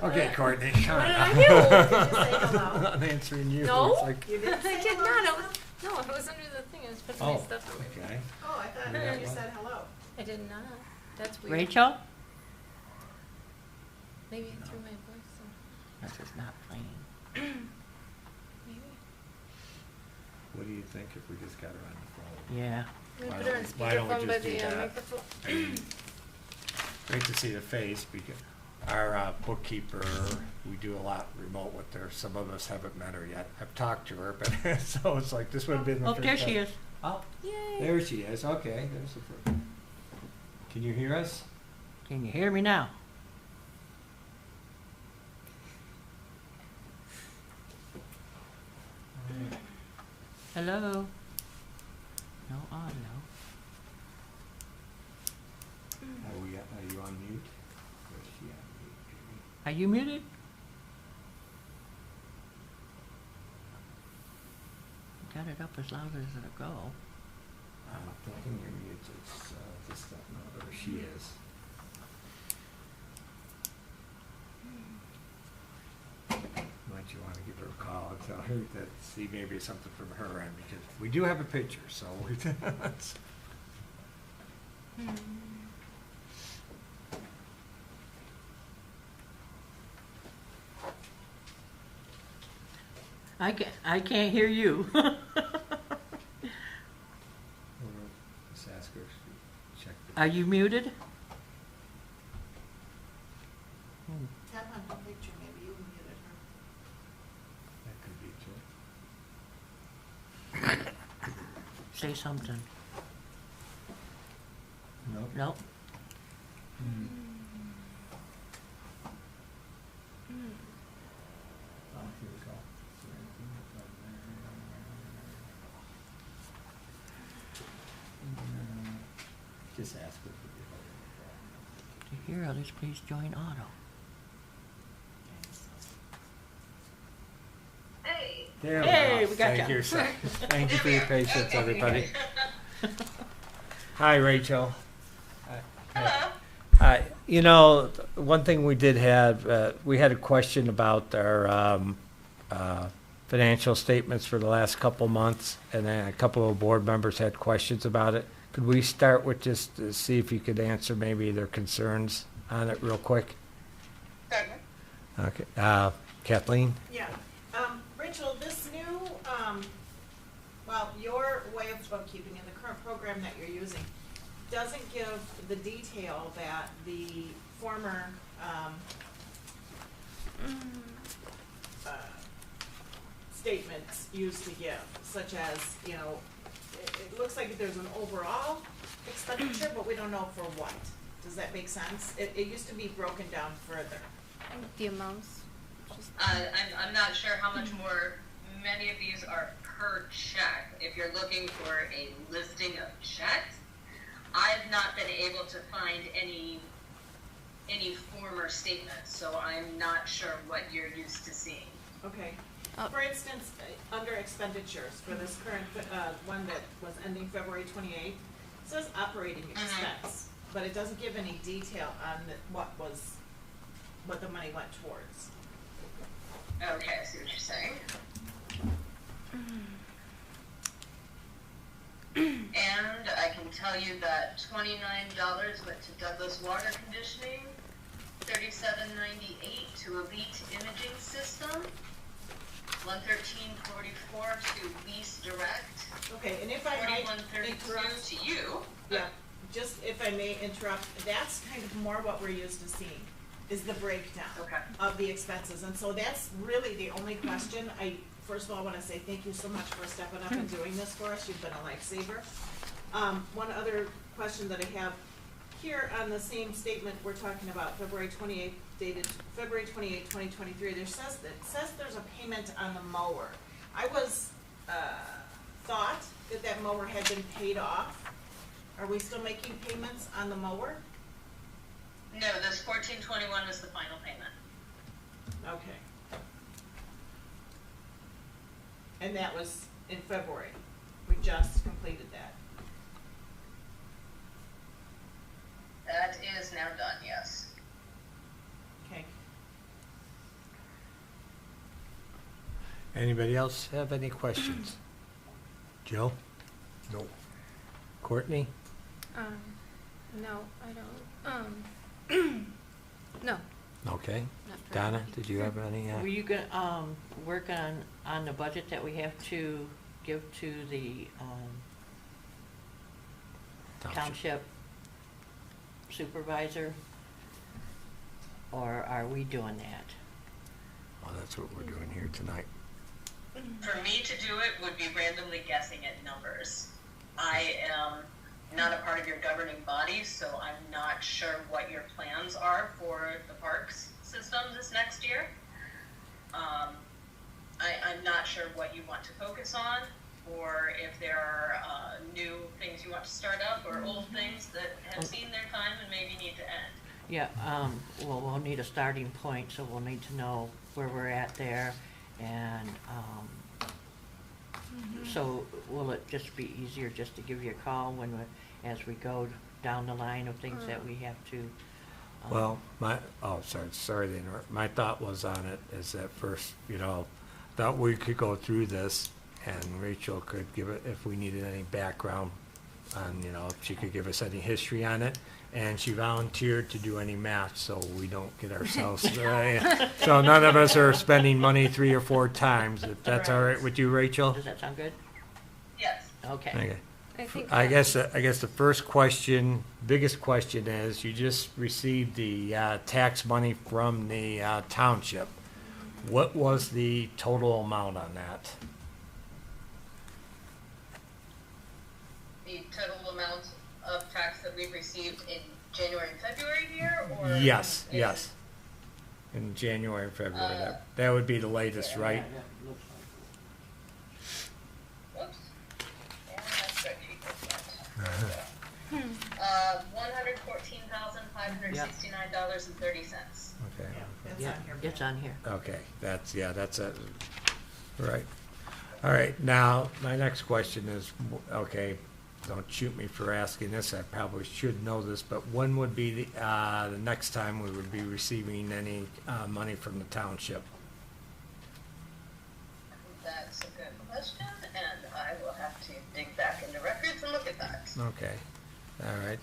Okay, Courtney, come on. What did I Did you say hello? I'm answering you. No? It's like, You didn't I say did hello? not, no, it was under the thing, I was putting my oh, stuff away. okay. Oh, I thought Yeah. you said hello. I did not, that's weird. Rachel? Maybe through my voice, so, That's just not playing. maybe. What do you think if we just got her on the phone? Yeah. We Why put don't her on we- why don't we speakerphone by just do the that? microphone. Great to see the face, because our bookkeeper, we do a lot remote with her. Some of us haven't met her yet. I've talked to her, but, so it's like, this would have been the Oh, first there she time. is. Oh, Yay. There she is, okay, there's the first. Can you hear us? can you hear me now? Hello? No audio. Are you on mute? Or is she on mute, Jamie? Are you muted? Got it up as loud as it'll go. I'm thinking you're mute, it's, just don't know where she is. Might you wanna give her a call and tell her that, see maybe it's something from her end, because we do have a picture, so we, that's, I can't hear you. Just ask her if she checked it. Are you muted? Tap on her picture, maybe you muted her. That could be true. Say something. Nope. Nope. Oh, here we go. Is there anything up there? Just ask her if To hear others, please join auto. There Hey, go. we got Thank ya. you, sir. Thank you for your patience, everybody. Hi, Rachel. Hello. Hi. You know, one thing we did have, we had a question about our financial statements for the last couple months, and then a couple of board members had questions about it. Could we start with just to see if you could answer maybe their concerns on it real quick? Certainly. Okay. Kathleen? Yeah, Rachel, this new, well, your way of bookkeeping in the current program that you're using doesn't give the detail that the former, statements used to give, such as, you know, it looks like there's an overall expenditure, but we don't know for what. Does that make sense? It used to be broken down further. The amounts. Just- I'm not sure how much more, many of these are per check. If you're looking for a listing of checks, I've not been able to find any former statements, so I'm not sure what you're used to seeing. Okay. Oh. For instance, under expenditures for this current, one that was ending February 28th, it says operating expense, but it doesn't give any detail on what the money went towards. Okay, I see what you're saying. And I can tell you that $29 went to Douglas Water Conditioning, $37.98 to Elite Imaging System, $113.44 to Lease Direct, Okay, and if I might $41.32 interrupt, to you. yeah, just if I may interrupt, that's kind of more what we're used to seeing, is the breakdown Okay. of the expenses. And so that's really the only question. I, first of all, want to say thank you so much for stepping up and doing this for us. You've been a lifesaver. One other question that I have, here on the same statement, we're talking about February 28th, dated February 28th, 2023, it says there's a payment on the mower. I was, thought that mower had been paid off. Are we still making payments on the mower? No, this $14.21 is the final payment. Okay. And that was in February. We just completed that. That is now done, yes. Okay. Anybody else have any questions? Joe? Nope. Courtney? No, I don't. No, Okay. not for Donna, everybody. did you have any? Were you gonna, work on the budget that we have to give to the, township supervisor? Or are we doing that? Well, that's what we're doing here tonight. For me to do it would be randomly guessing at numbers. I am not a part of your governing body, so I'm not sure what your plans are for the parks system this next year. I'm not sure what you want to focus on, or if there are new things you want to start up, or old things that have seen their time and maybe need to end. Yeah, well, we'll need a starting point, so we'll need to know where we're at there, and, so will it just be easier just to give you a call as we go down the line of things that we have to? Well, sorry to interrupt. My thought was on it is that first, thought we could go through this and Rachel could give it, if we needed any background on, you know, if she could give us any history on it. And she volunteered to do any math, so we don't get ourselves, so none of us are spending money 3 or 4 times. If that's all right with you, Rachel? Does that sound good? Yes. Okay. Okay. I think. I guess the first question, biggest question is, you just received the tax money from the township. What was the total amount on that? The total amount of tax that we've received in January and February here, or? Yes, in- yes. In January and February, that would be the latest, right? Yeah, looks like Whoops. Yeah, that spreadsheet was that. $114,569.30. Okay, That's Yeah, on here. it's on here. okay, that's it, right. All right, now, my next question is, okay, don't shoot me for asking this, I probably should know this, but when would be the next time we would be receiving any money from the township? That's a good question, and I will have to dig back into records and look at that. Okay, all right,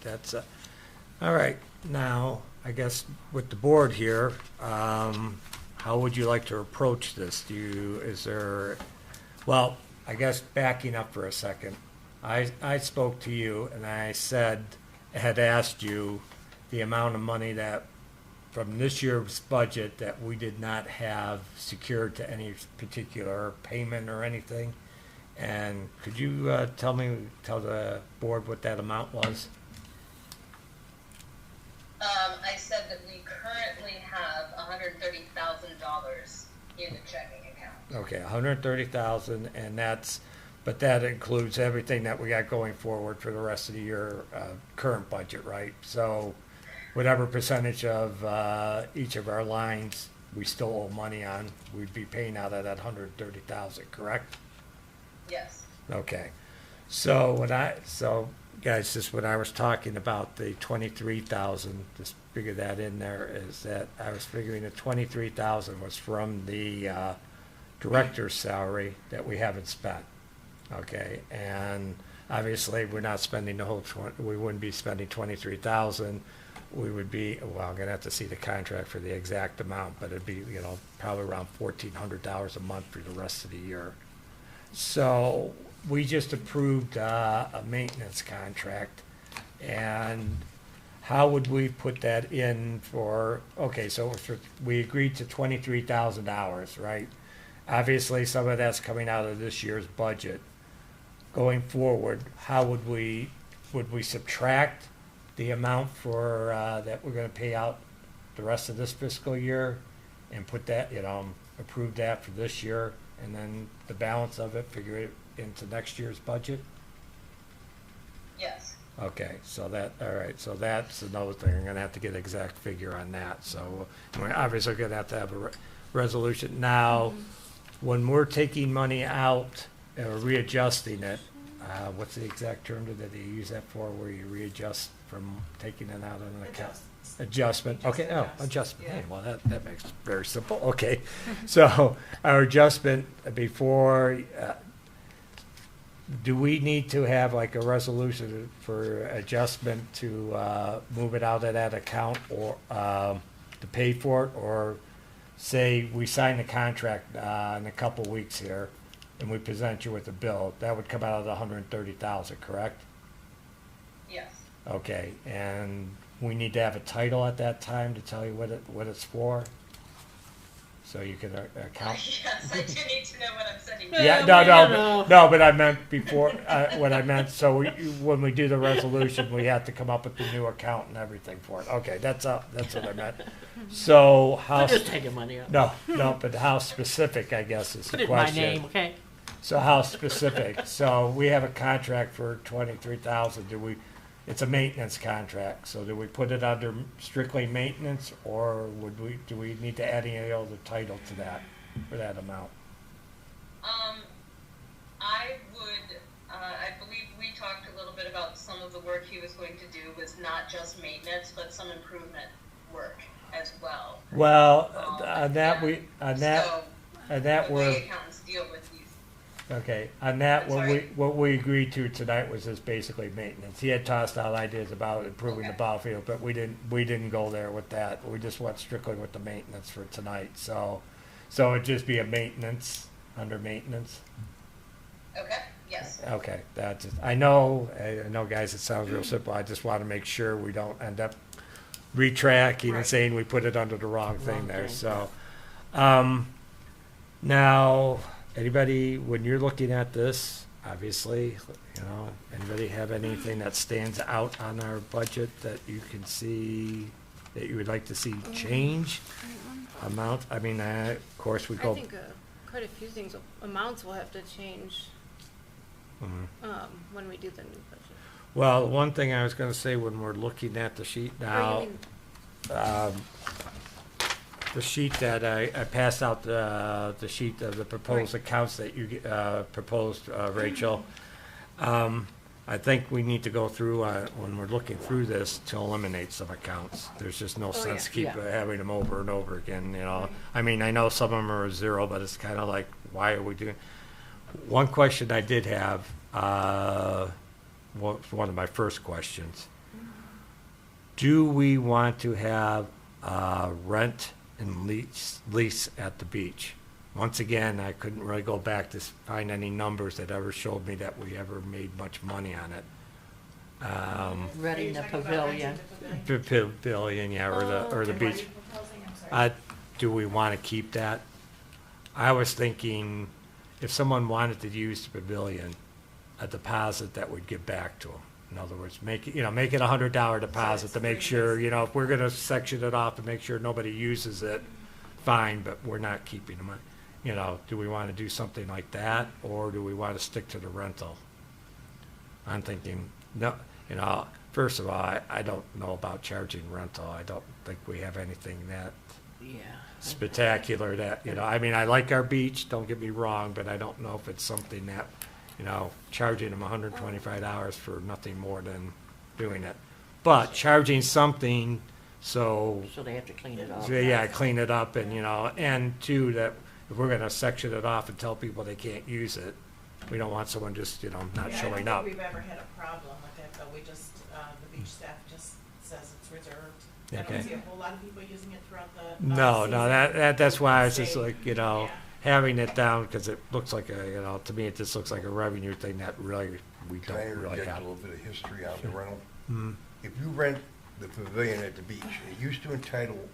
all right, now, I guess with the board here, how would you like to approach this? Well, I guess backing up for a second, I spoke to you and I had asked you the amount of money that, from this year's budget, that we did not have secured to any particular payment or anything. And could you tell the board what that amount was? I said that we currently have $130,000 in the checking account. Okay, 130,000, and but that includes everything that we got going forward for the rest of the year, current budget, right? So whatever percentage of each of our lines we still owe money on, we'd be paying out of that 130,000, correct? Yes. Okay. So guys, just when I was talking about the 23,000, just figure that in there, is that I was figuring the 23,000 was from the director's salary that we haven't spent. Okay, and obviously we're not spending the whole we wouldn't be spending 23,000. We would be, well, I'm gonna have to see the contract for the exact amount, but it'd be, you know, probably around $1,400 a month for the rest of the year. So we just approved a maintenance contract, and how would we put that in for, okay, so we agreed to $23,000, right? Obviously, some of that's coming out of this year's budget. Going forward, how would we subtract the amount for, that we're gonna pay out the rest of this fiscal year and put that, you know, approve that for this year, and then the balance of it, figure it into next year's budget? Yes. Okay, so all right, so that's another thing, I'm gonna have to get an exact figure on that, so we're obviously gonna have to have a resolution. Now, when we're taking money out, readjusting it, what's the exact term that they use that for, where you readjust from taking it out of an account? Adjustment, okay, adjustment, hey, well, that makes it very simple, okay. So, our adjustment before, do we need to have like a resolution for adjustment to move it out of that account, or to pay for it? Or say we sign the contract in a couple weeks here and we present you with a bill, that would come out of the 130,000, correct? Yes. Okay, and we need to have a title at that time to tell you what it's for? So you can account? Yes, I do need to know what I'm sending. Yeah, no, but I meant before, what I meant, so when we do the resolution, we have to come up with the new account and everything for it. Okay, that's what I meant. So how, I'm just taking money out. no, but how specific, I guess, is Put the it in my question. name, okay? So how specific? So we have a contract for 23,000, it's a maintenance contract, so do we put it under strictly maintenance, or do we need to add any other title to that, for that amount? I believe we talked a little bit about some of the work he was going to do was not just maintenance, but some improvement work as well. Well, So, on that the we're, way accountants deal with these Okay, on that, I'm sorry? what we agreed to tonight was just basically maintenance. He had tossed out ideas about improving the Okay. ball field, but we didn't go there with that. We just went strictly with the maintenance for tonight, so it'd just be a maintenance, under maintenance. Okay, yes. Okay, I know, guys, it sounds real simple. I just want to make sure we don't end up retracting and Right. saying we put it under the wrong thing Wrong there, thing. so. Now, anybody, when you're looking at this, obviously, anybody have anything that stands out on our budget that you can see, that you would like to see change? Amount, I mean, of course, we I go. think quite a few things, amounts will have to change Mhm. when we do the new budget. Well, one thing I was gonna say when we're looking at the sheet Or you now, mean- the sheet that I passed out, the sheet of the proposed accounts that you proposed, Rachel. I think we need to go through, when we're looking through this, to eliminate some accounts. There's just no sense keep Yeah. having them over and over again, Right. I mean, I know some of them are zero, but it's kind of like, why are we doing? One question I did have, one of my first questions. Do we want to have rent and lease at the beach? Once again, I couldn't really go back to find any numbers that ever showed me that we ever made much money on it. Renting the pavilion. Pavilion, yeah, or the And what are beach. you proposing? I'm sorry. Do we want to keep that? I was thinking if someone wanted to use the pavilion, a deposit that would give back to them. In other words, make it $100 deposit to make sure, if we're gonna section it off to make sure nobody uses it, fine, but we're not keeping the money. Do we want to do something like that, or do we want to stick to the rental? I'm thinking, no, first of all, I don't know about charging rental. I don't think we have anything that Yeah. spectacular that, I mean, I like our beach, don't get me wrong, but I don't know if it's something that, charging them $125 for nothing more than doing it. But charging something, so they have to clean it off. yeah, clean it up and, and two, that if we're gonna section it off and tell people they can't use it, we don't want someone just, not Yeah, showing I up. don't think we've ever had a problem with that, though. We just, the beach staff just says it's reserved. I Okay. don't see a whole lot of people using it throughout the. No, season. that's why I was Say, just like, yeah. having it down, because it looks like to me, it just looks like a revenue thing that really, we Can I don't really interject a have. little bit of history on the rental? Mhm. If you rent the pavilion at the beach, it used to entitle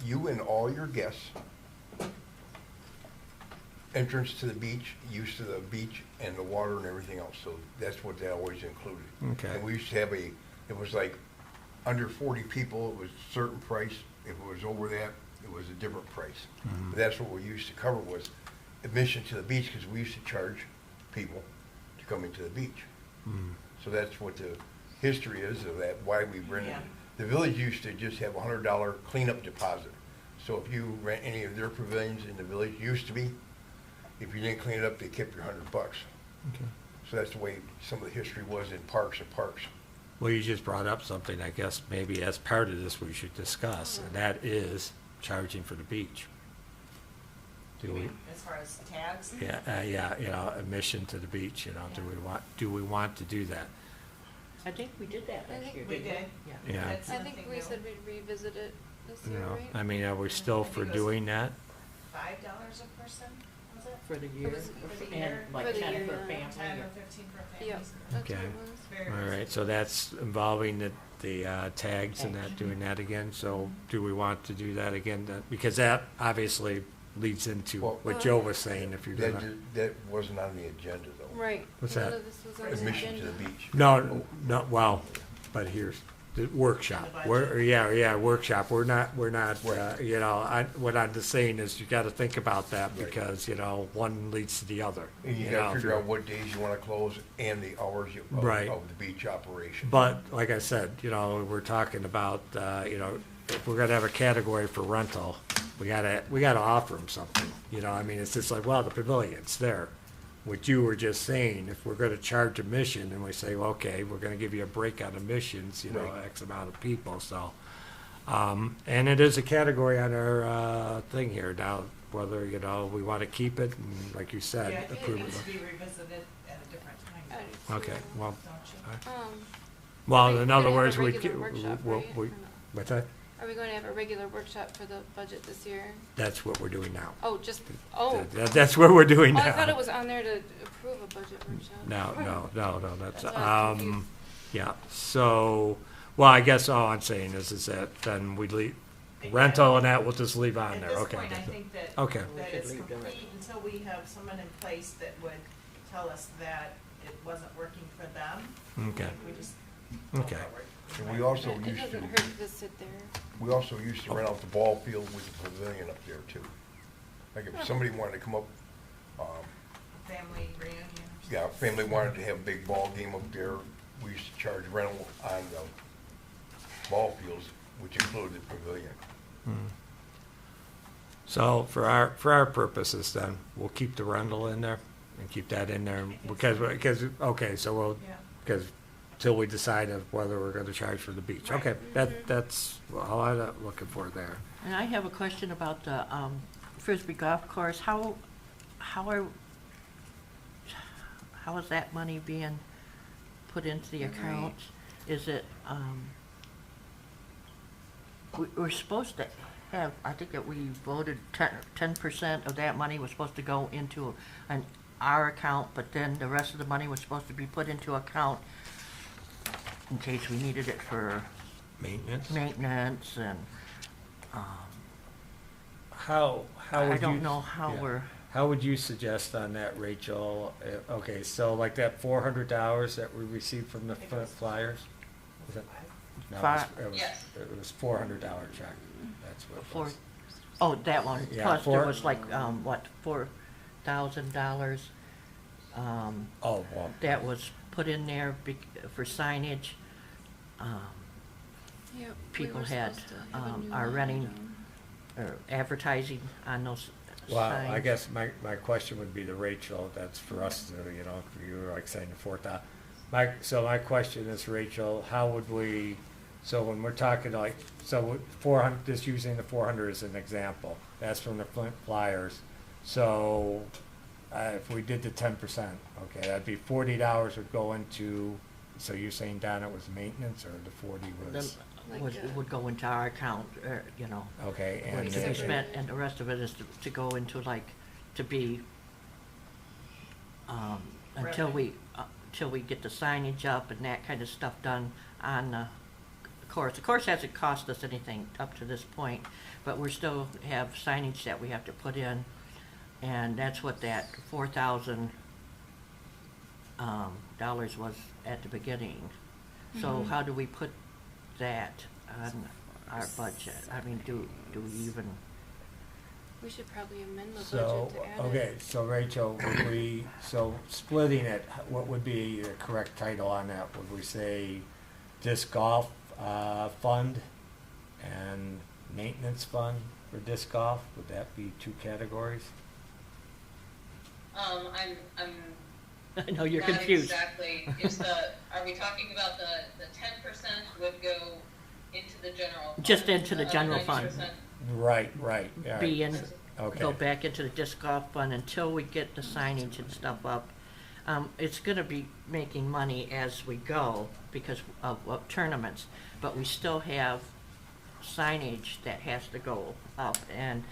you and all your guests entrance to the beach, use to the beach and the water and everything else, so that's what they always included. Okay. And we used to have it was like, under 40 people, it was a certain price. If it was over that, it was a different price. But that's what we used to cover was admission to the beach, because we used to charge people to come into the beach. Mhm. So that's what the history is of that, why we rented Yeah. it. The village used to just have a $100 cleanup deposit. So if you rent any of their pavilions in the village, used to be, if you didn't clean it up, they kept your $100. Okay. So that's the way some of the history was in parks and parks. Well, you just brought up something, I guess, maybe as part of this we should discuss, and that is charging for the beach. Do You we? mean, as far as tags? Yeah, admission to the beach, do we want to do that? I think we did that I last think year, we didn't did. Yeah. Yeah. That's I nothing think we new. said we'd revisit it this You year, know, right? I mean, are we still I think for it was- doing that? $5 a person, was it? For the year, was- for the and year. like For the 10 year, for yeah. family. 10 or- or 15 for Yep, families. that's what Okay. it was. Very All right, reasonable. so that's involving the tags and that, doing that again, so do we want to do that again? Because that obviously leads into Well- what Joe was saying, if you're That, gonna. that wasn't on the agenda though. Right. What's None that? of this was on the Admission to the agenda. beach. No, well, but here's the workshop. In the Yeah, workshop. We're not, Right. what I'm just saying is you gotta think about that Right. because, one leads to the other. And you know, gotta if figure you're- out what days you wanna close and the hours Right. of the beach operation. But, like I said, we're talking about, if we're gonna have a category for rental, we gotta offer them something, I mean, it's just like, well, the pavilion's there. What you were just saying, if we're gonna charge admission and we say, well, okay, we're gonna give you a break on admissions, Right. X amount of people, so. And it is a category on our, thing here. Now, whether, you know, we want to keep it, and like you said, Yeah, I think it approve needs to it. be revisited at a different I time, do Okay, too. well, don't you? well, Are you in gonna other have a words, we, regular workshop, right, or no? what's that? Are we going to have a regular workshop for the budget this year? That's what we're doing now. Oh, oh. That's what we're doing Oh, now. I thought it was on there to approve a budget workshop. No, that's, That's why I was confused. yeah, so, well, I guess all I'm saying is that then we leave, rental and that, we'll just leave on there, okay. At this point, I that's it. think that, Okay. We that should it's leave the complete until we have someone in place that would tell us that it wasn't working for them. Okay. We just go Okay. forward. And we also It used doesn't to, hurt to sit there. we also used to rent out the ball field with the pavilion up there too. Like if somebody wanted to come up, Family reunion. or something. yeah, if family wanted to have a big ball game up there, we used to charge rental on the ball fields, which included the pavilion. So for our purposes then, we'll keep the rental in there and keep that in there because, okay, so we'll, Yeah. because till we decide of whether we're gonna charge for the beach. Right. Okay, that's all I'm looking for there. And I have a question about the Frisbee Golf Course. How is that money being put into the account? Is it, we're supposed to have, I think that we voted 10% of that money was supposed to go into our account, but then the rest of the money was supposed to be put into account in case we needed it for Maintenance? maintenance and, How would you? I don't know how yeah. we're, How would you suggest on that, Rachel? Okay, so like that $400 that we received from the Flyers? Was it? No, Yes. it was $400 check. That's what it for, was. oh, that one, Yeah, plus there for- was like, what, $4,000, Oh, well, that was put in there for signage. Yep, we People were had, supposed to have a new are line renting, item. or advertising on those well, I signs. guess my question would be to Rachel, that's for us to, you know, if you were like saying the 4,000. So my question is, Rachel, how would we, so when we're talking like, so 400, just using the 400 as an example, that's from the Flint Flyers. So if we did the 10%, okay, that'd be $40 would go into, so you're saying, Don, it was maintenance or the 40 was, Would go into our account, you know, okay, what and to be separate. spent, and the rest of it is to go into like, to be, until we get the signage up and that kind of stuff done on the course. The course hasn't cost us anything up to this point, but we still have signage that we have to put in, and that's what that $4,000 dollars was at the beginning. So how do we put that on our budget? I mean, do we even, We should probably amend the so, budget to add it. okay, so Rachel, would we, so splitting it, what would be the correct title on that? Would we say disc golf fund and maintenance fund for disc golf? Would that be two categories? I'm I know you're not confused. exactly, are we talking about the 10% would go into the general fund? Just into the other general fund. 90%? Right. Yeah. Be in, Okay. go back into the disc golf fund until we get the signage and stuff up. It's gonna be making money as we go because of tournaments, but we still have signage that has to go up, and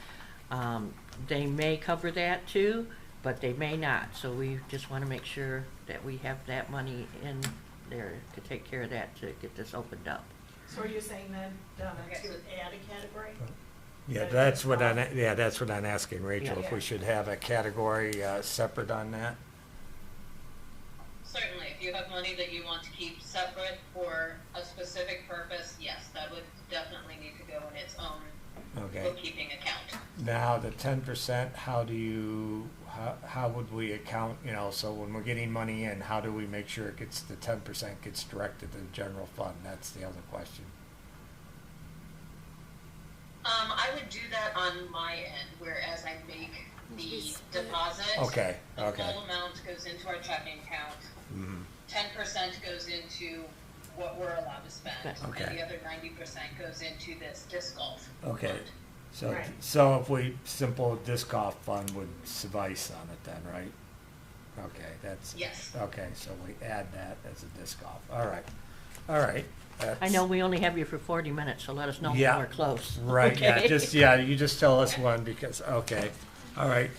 they may cover that too, but they may not, so we just wanna make sure that we have that money in there to take care of that, to get this opened up. So are you saying then, Donna, Okay. to add a category? Yeah, that's what I'm asking, Rachel, if Yeah. we should have a category separate on that? Certainly, if you have money that you want to keep separate for a specific purpose, yes, that would definitely need to go in its own Okay. bookkeeping account. Now, the 10%, how would we account, you know, so when we're getting money in, how do we make sure it gets, the 10% gets directed to the general fund? That's the other question. I would do that on my end, whereas I make the deposit. Okay. The full amount goes into our checking account. Mhm. 10% goes into what we're allowed to spend. Okay. And the other 90% goes into this disc golf Okay. fund. So, Right. so if we, simple disc golf fund would suffice on it then, right? Okay, that's. Yes. Okay, so we add that as a disc golf, all right, all right. I know we only have you for 40 minutes, so let us know when Yeah. we're close. Right, yeah, Okay? just, yeah, you just tell us one because, okay, all right.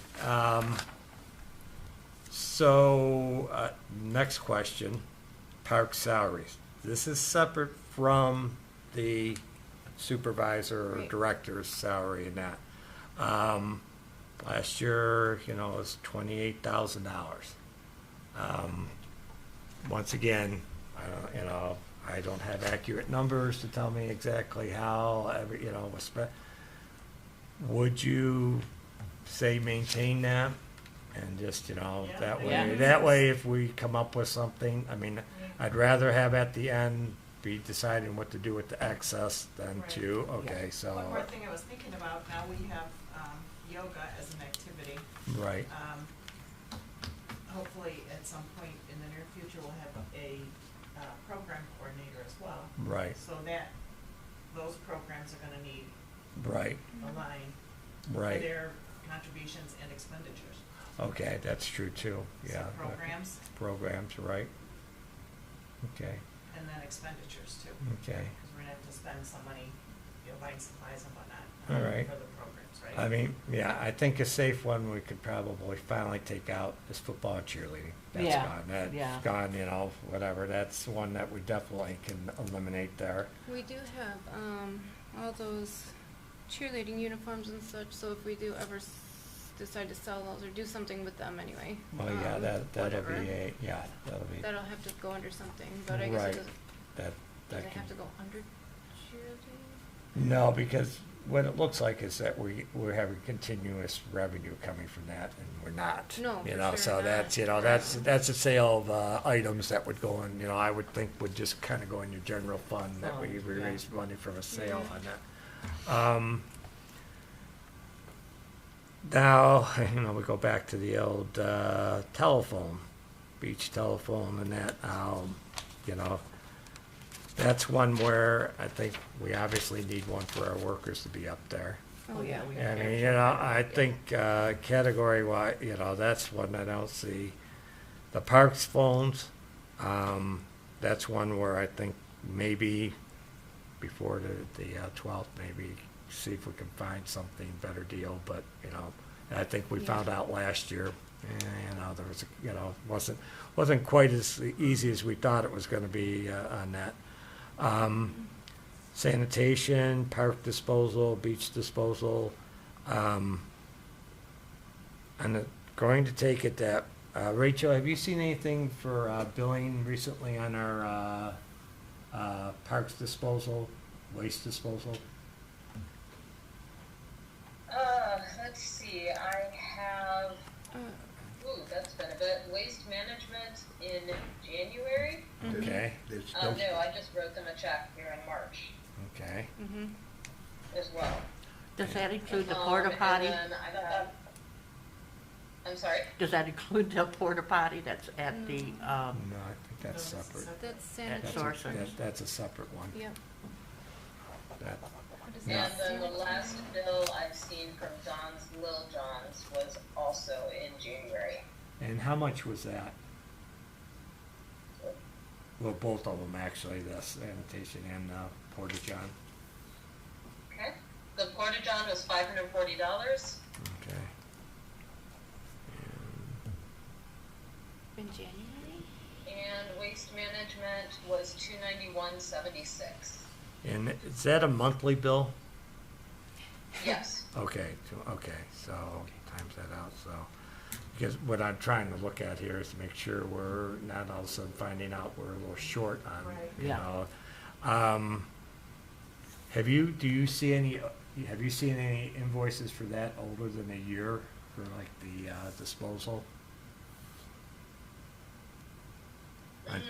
Next question, park salaries. This is separate from the supervisor or Right. director's salary and that. Last year, it was $28,000. Once again, I don't have accurate numbers to tell me exactly how would you say maintain that? And just, that way, Yeah. that way if we come up with something, I'd rather have at the end be deciding what to do with the excess than Right. to, okay, so, One more thing I was thinking about, now we have yoga as an activity. right, Hopefully, at some point in the near future, we'll have a program coordinator as well. right, So that, those programs are gonna need right, a line for right. their contributions and expenditures. Okay, that's true too, So yeah. programs Programs, right. Okay, and then expenditures too. okay. Because we're gonna have to spend some money, buying supplies and whatnot. All right. For the programs, right? I think a safe one we could probably finally take out is football and cheerleading. That's Yeah, gone. That's yeah. gone, whatever. That's one that we definitely can eliminate there. We do have all those cheerleading uniforms and such, so if we do ever decide to sell those or do something with them anyway. Well, yeah, that'll whatever. be That'll have to go under something, but I guess Right. it doesn't, that does it can, have to go under cheerleading? no, because what it looks like is that we're having continuous revenue coming from that, and we're not. No, for So sure that's, not. that's a sale of items that would go in, I would think would just kind of go in your general fund, that we Fund, yeah. raise money from a sale Yeah. on that. Now, we go back to the old telephone, beach telephone and that, that's one where I think we obviously need one for our workers to be up there. Oh, yeah. we I can mean, capture that. I think category wise, that's one I don't see. The parks phones, that's one where I think maybe before the 12th, maybe see if we can find something better deal. But I think we found out last year, there was wasn't quite as easy as we thought it was going to be on that. Sanitation, park disposal, beach disposal. I'm going to take it that, Rachel, have you seen anything for billing recently on our parks disposal, waste disposal? Let's see, I have, that's been a bit, waste management in January. Okay, No, I just wrote them a check here in March okay. Mm-hmm. as well. Does that include the porta potty? And then I got, I'm sorry? Does that include the porta potty that's at the, No, I think that's No, it's separate. That's At sanitary. source. That's a separate one. Yep. That, What is And that? then the last bill I've seen from Lil John's was also in January. and how much was that? Well, both of them actually, the sanitation and Porta John. Okay. The Porta John was $540. Okay. In January? And waste management was $291.76. And is that a monthly bill? Yes. Okay, so times that out, so. Because what I'm trying to look at here is to make sure we're not all of a sudden finding out we're a little short on, Right. Yeah. Have you seen any invoices for that older than a year for like the disposal? I'm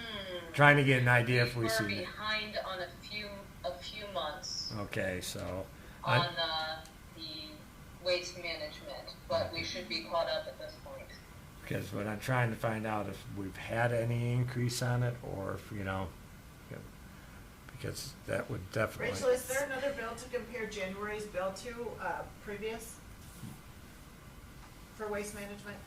trying to get an idea if we We're see. behind on a few months Okay, so. on the waste management, but we should be caught up at this point. Because what I'm trying to find out if we've had any increase on it or if, because that would definitely. Rachel, is there another bill to compare January's bill to, previous? For waste management?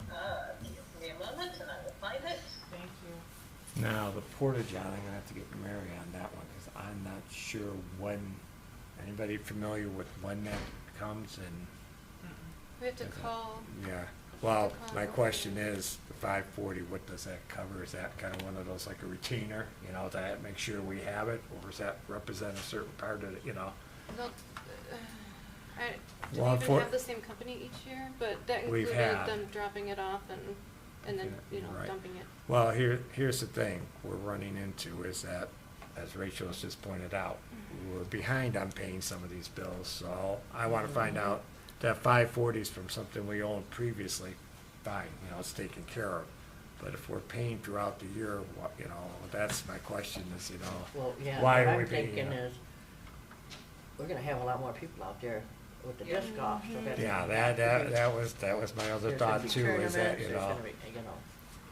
Give me a moment and I will find it. Thank you. Now, the Porta-John, I'm gonna have to get Mary on that one, because I'm not sure when, anybody familiar with when that comes and, We have to Okay. call. yeah. Well, call my over. question is, the 540, what does that cover? Is that kind of one of those, like a retainer, you know, to make sure we have it, or does that represent a certain part of it, you know? They'll- I, do Well, we for- even have the same company each year? But that We've included had. them dropping it off and then, you know, Right. dumping it. Well, here's the thing we're running into is that, as Rachel has just pointed out, we're behind on paying some of these bills, so I want to find out that 540 is from something we owned previously, fine, you know, it's taken care of. But if we're paying throughout the year, what, you know, that's my question is, you know, Well, yeah, why what are we I'm paying? thinking is, we're gonna have a lot more people out there with the disc golf, so that's. Yeah, that was my other There's gonna thought be too, is that, tournaments, you there's know, gonna be, you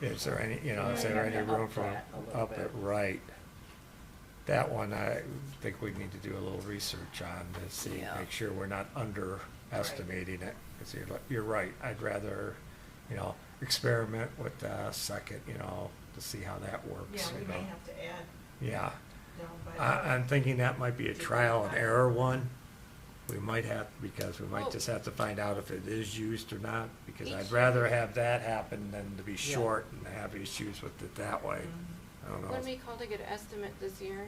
know, is there any, you know, is Yeah, there you any have to room up for, that a little up it, bit. right? That one, I think we need to do a little research on to see, Yeah. make sure we're not underestimating it. 'Cause you're right, I'd rather, you know, experiment with the second, you know, to see how that works, Yeah, we you may know? have to add, Yeah, no, but. I'm thinking that might be a trial and error one. We might have, because we might Well- just have to find out if it is used or not, because I'd Each- rather have that happen than to be Yeah. short and have issues with it that way. I don't know. When we called to get an estimate this year,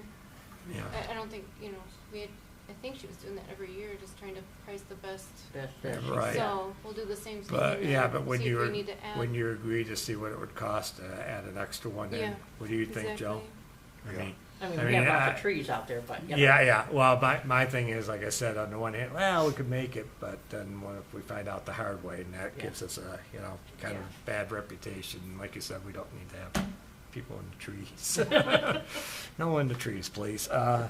Yeah, I don't think, you know, I think she was doing that every year, just trying to price the best. that's, Yeah, that's. right. So we'll do the same thing. but, and yeah, then but when see if you, we need to add. when you agree to see what it would cost to add an extra one in, Yeah, what do you think, Joe? exactly. I mean, I mean, I we mean, have lots I- of trees out there, but, you know. yeah, yeah, well, my thing is, like I said, on the one hand, well, we could make it, but then what if we find out the hard way, and that Yeah. gives us a, you know, kind of Yeah. bad reputation, like you said, we don't need to have people in the trees. No in the trees, please, The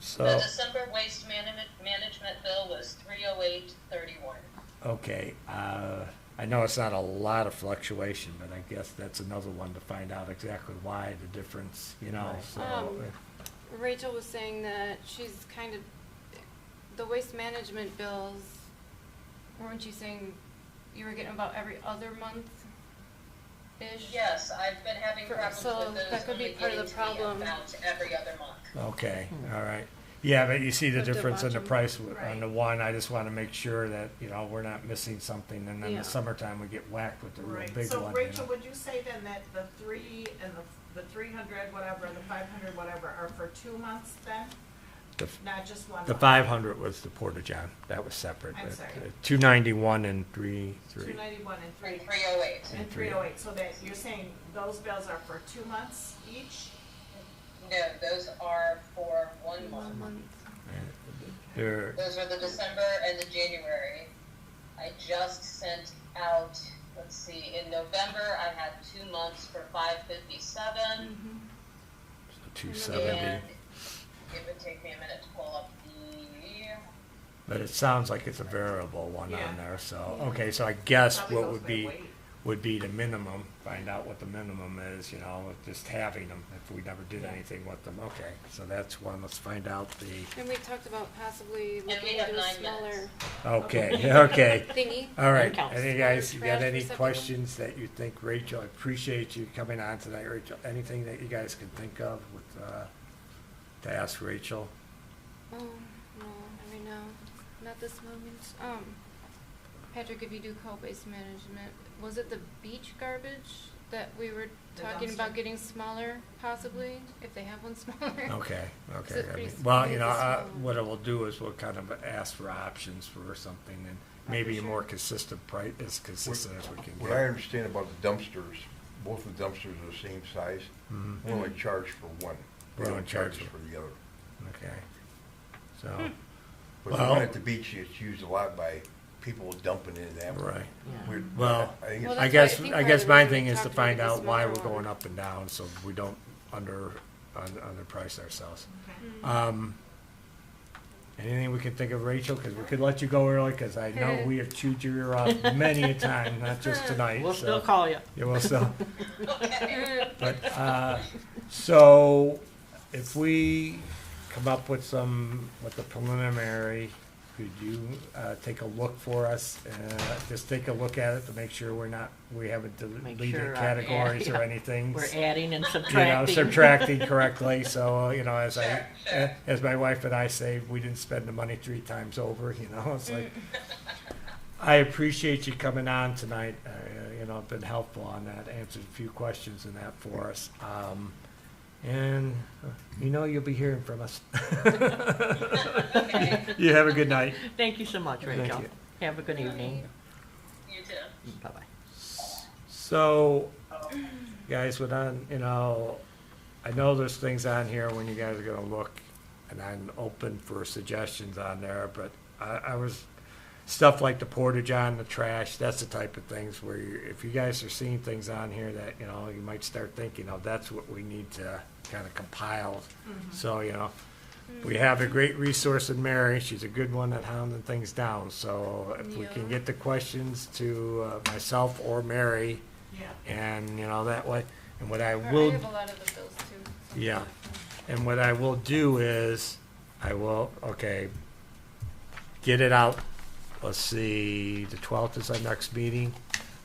so, December waste management bill was 308.31. okay, I know it's not a lot of fluctuation, but I guess that's another one to find out exactly why the difference, you know, Right. so. Rachel was saying that she's kind of, the waste management bills, weren't you saying you were getting about every other month-ish? Yes, I've been having For- problems so with those that could be only part of getting the to me problem. about every other month. Okay, all right. Yeah, but you see the With the difference in the budget. price on Right. the one, I just wanna make sure that, you know, we're not missing something, and then Yeah. the summertime we get whacked with the real Right, big so one, you Rachel, know. would you say then that the 3 and the 300 whatever, and the 500 whatever are for 2 months then? The, Not just 1 the month? 500 was the Porta-John, that was separate. I'm but, sorry. 291 and 3. 291 and 3. And 308. And 308, so that you're saying those bills are for 2 months each? No, those are for 1 month. 1 month. They're, Those are the December and the January. I just sent out, let's see, in November, I had 2 months for 557. Mhm. 270, And it would take me a minute to pull up the, but it sounds like it's a variable one Yeah. on there, so, okay, so I guess Probably what goes would by be, weight. would be the minimum, find out what the minimum is, you know, with just having them, if we never did anything with them, okay. So that's one, let's find out the, And we talked about possibly we looking have into a 9 smaller minutes. okay, okay. thingy. All right, counts. any guys, you got Trash any receptacle. questions that you think, Rachel, I appreciate you coming on tonight, Rachel, anything that you guys can think of with, to ask Rachel? Oh, no, not right now, not this moment. Patrick, if you do call waste management, was it the beach garbage that we were The talking about dumpster. getting smaller, possibly, if they have one smaller? Okay, So okay. it's I pretty mean, s- well, pretty you know, small. what I will do is we'll kind of ask for options for something and maybe a more consistent price, as consistent as we can What I get. understand about the dumpsters, both the dumpsters are the same size. Mhm. We only charge for one. We don't charge us for the other. Okay. So, But the Well- one at the beach, it's used a lot by people dumping in that one. right. Yeah. We're- Well, I think Well, it's, I that's guess, why I think I part guess of the my reason we thing is to talked about find the out why smaller we're going one. up and down, so we don't underprice ourselves. Okay. Anything we can think of, Rachel, because we could let you go early, because I know we have chewed your ear off many a time, not just tonight. We'll so- still call you. Yeah, we'll still, Okay. but, so, if we come up with the preliminary, could you take a look for us? Just take a look at it to make sure we haven't Make deleted sure, categories yeah, or anything. We're adding and You know, subtracting. subtracting correctly, so, you know, Sure. as my wife and I say, we didn't spend the money 3 times over, you know, it's like, I appreciate you coming on tonight, you know, been helpful on that, answered a few questions in that for us. And, you know, you'll be hearing from us. Okay. You have a good night. Thank you so much, Thank Rachel. you. Have a good evening. You too. Bye-bye. So, guys, you know, I know there's things on here when you guys are gonna look, and I'm open for suggestions on there, but I was, stuff like the portage on the trash, that's the type of things where if you guys are seeing things on here that, you know, you might start thinking, oh, that's what we need to kind of compile. So, you know, we have a great resource in Mary. She's a good one at hounding things down. So if we can Yeah. get the questions to myself or Mary, Yeah. and, you know, that way, and what I Or will, I have a lot of the bills too. so- yeah. And what I will do is, get it out. Let's see, the 12th is our next meeting.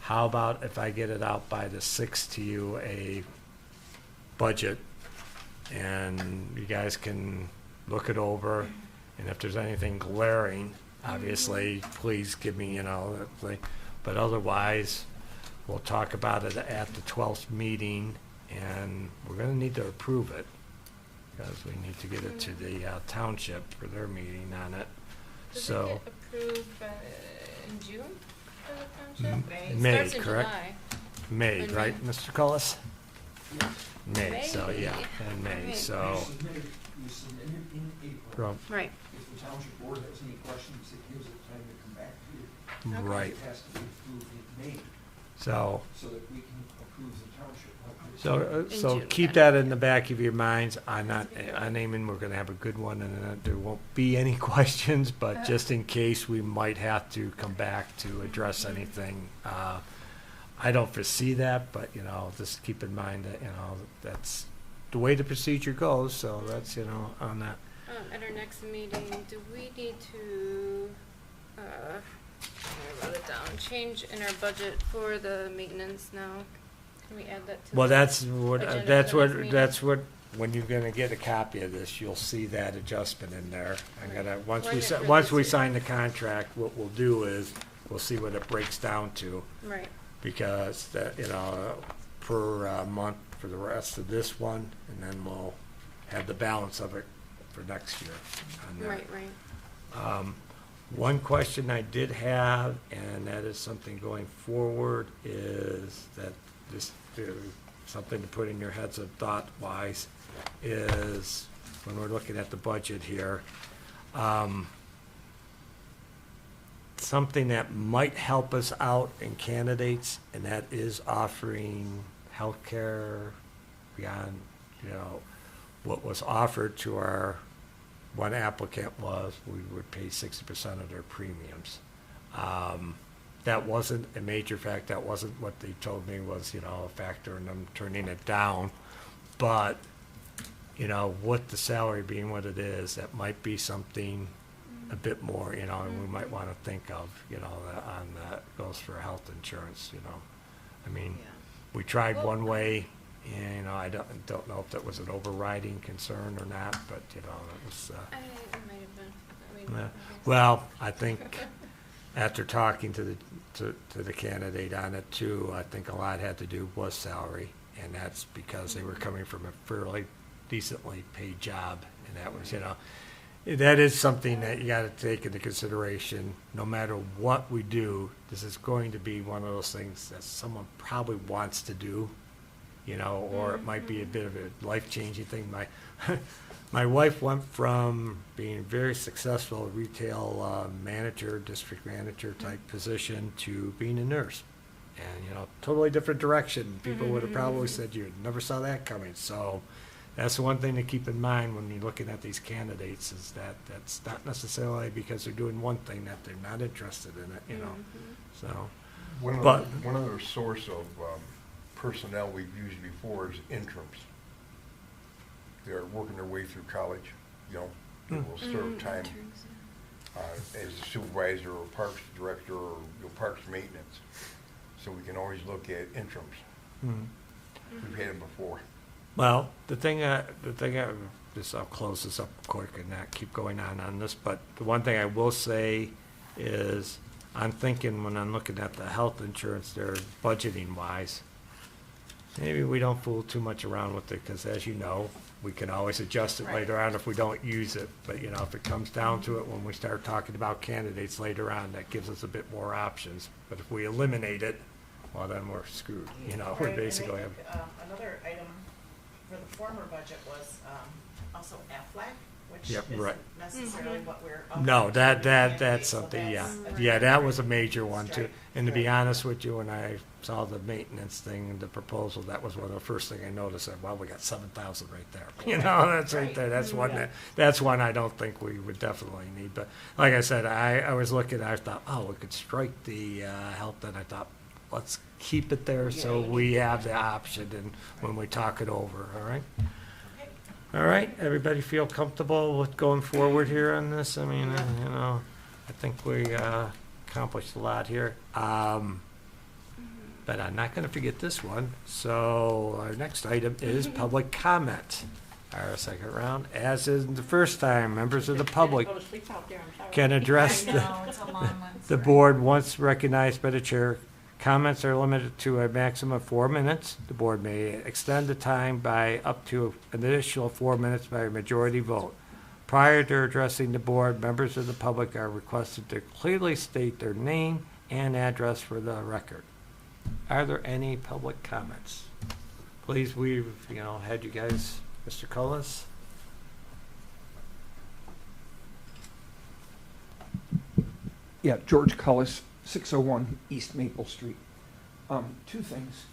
How about if I get it out by the 6th to you, a budget, and you guys can look it over, and if there's anything glaring, obviously, please give me, you know, but otherwise, we'll talk about it at the 12th meeting, and we're gonna need to approve it, because we need to get it to the township for their meeting on it. Does So, it get approved in June for the township? It May, starts in correct? July. May, In right, May. Mr. Cullis? May, so, May. yeah, in May, May. so, You submit it in April. from- Right. If the township board has any questions, it gives it time to come back to you. right, It has to be approved in May, so, so that we can approve the township. so June, keep yeah. that in the back of your minds. I'm not, I'm aiming, we're gonna have a good one, and there won't be any questions, but just in case, we might have to come back to address anything. I don't foresee that, but, you know, just keep in mind that, you know, that's the way the procedure goes, so that's, you know, on that. At our next meeting, do we need to, I wrote it down, change in our budget for the maintenance now? Can we add that to? Well, the that's what, agenda for that's the next what, meeting? that's what, when you're gonna get a copy of this, you'll see that adjustment in there. I'm gonna, once we, Wasn't it for once this we year? sign the contract, what we'll do is, we'll see what it breaks down to, Right, because that, you know, per month for the rest of this one, and then we'll have the balance of it for next year on that. right. One question I did have, and that is something going forward, is that this, something to put in your heads of thought-wise, is when we're looking at the budget here, something that might help us out in candidates, and that is offering healthcare beyond, you know, what was offered to our one applicant was we would pay 60% of their premiums. That wasn't a major fact. That wasn't what they told me was, you know, a factor in them turning it down. But, you know, with the salary being what it is, that might be something a bit more, you know, and we might want to think of, you know, that goes for health insurance, you know. I mean, we tried Well- one way, and, you know, I don't know if that was an overriding concern or not, but, you know, it was, It might have been. I mean, yeah. I guess. Well, I think after talking to the candidate on it too, I think a lot had to do was salary, and that's because they were coming from a fairly decently paid job, and that was, you know, that is something that you gotta take into consideration. No matter what we do, this is going to be one of those things that someone probably wants to do, you know, or it might be a bit of a life-changing thing. My wife went from being a very successful retail manager, district manager type position, to being a nurse. And, you know, totally different direction. People would have probably said you never saw that coming. So that's the one thing to keep in mind when you're looking at these candidates, is that that's not necessarily because they're doing one thing that they're not interested in it, you know. So, But- One other source of personnel we've used before is interims. they're working their way through college, you know, they will serve time as a supervisor or parks director or, you know, parks maintenance. So we can always look at interims. We've had them before. Well, just I'll close this up quick and not keep going on this, but the one thing I will say is, I'm thinking when I'm looking at the health insurance there, budgeting wise, maybe we don't fool too much around with it, because as you know, we can always adjust it later on if we don't use it. But, you know, if it comes down to it, when we start talking about candidates later on, that gives us a bit more options. But if we eliminate it, well, then we're screwed, you know, we Right, and I basically have. think, another item for the former budget was, also Aflac, which Yep, isn't right. necessarily what we're. No, offering that, to that's candidates, so something, yeah. that's Yeah, that was a major one too. Strike. And to be Right. honest with you, when I saw the maintenance thing, the proposal, that was one of the first thing I noticed. That, well, we got 7,000 right there. You know, that's right there. That's one, that's one I don't think we would definitely need. But like I said, I was looking, I thought, oh, we could strike the health, and I thought, let's keep it there so we have the option and when we talk it over, all right? All right, everybody feel comfortable with going forward here on this? I mean, you know, I think we accomplished a lot here. But I'm not going to forget this one. So our next item is public comment. Our second round, as in the first time, members of the public Go to sleep out there, I'm sorry. can address I know, it's a long one. the board once recognized by the chair. Comments are limited to a maximum of 4 minutes. The board may extend the time by up to an additional 4 minutes by a majority vote. Prior to addressing the board, members of the public are requested to clearly state their name and address for the record. Are there any public comments? Please, we've, you know, had you guys, Mr. Cullis? Yeah, George Cullis, 601 East Maple Street. Two things.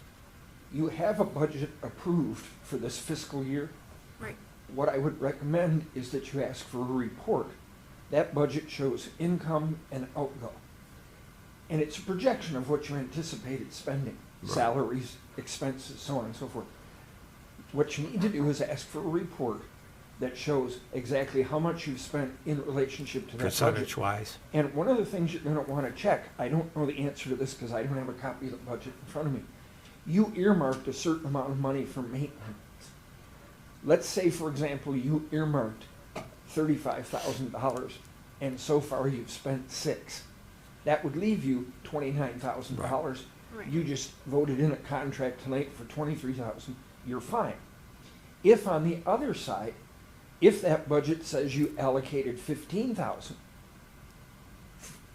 You have a budget approved for this fiscal year. Right. What I would recommend is that you ask for a report. That budget shows income and outgo. And it's a projection of what you anticipated spending, Right. salaries, expenses, so on and so forth. What you need to do is ask for a report that shows exactly how much you've spent in relationship to that budget. Percentage-wise? And one of the things you're going to want to check, I don't know the answer to this because I don't have a copy of the budget in front of me. You earmarked a certain amount of money for maintenance. Let's say, for example, you earmarked $35,000 and so far you've spent $6,000. That would leave you $29,000. Right. You just voted in a contract tonight for $23,000. You're fine. If on the other side, if that budget says you allocated $15,000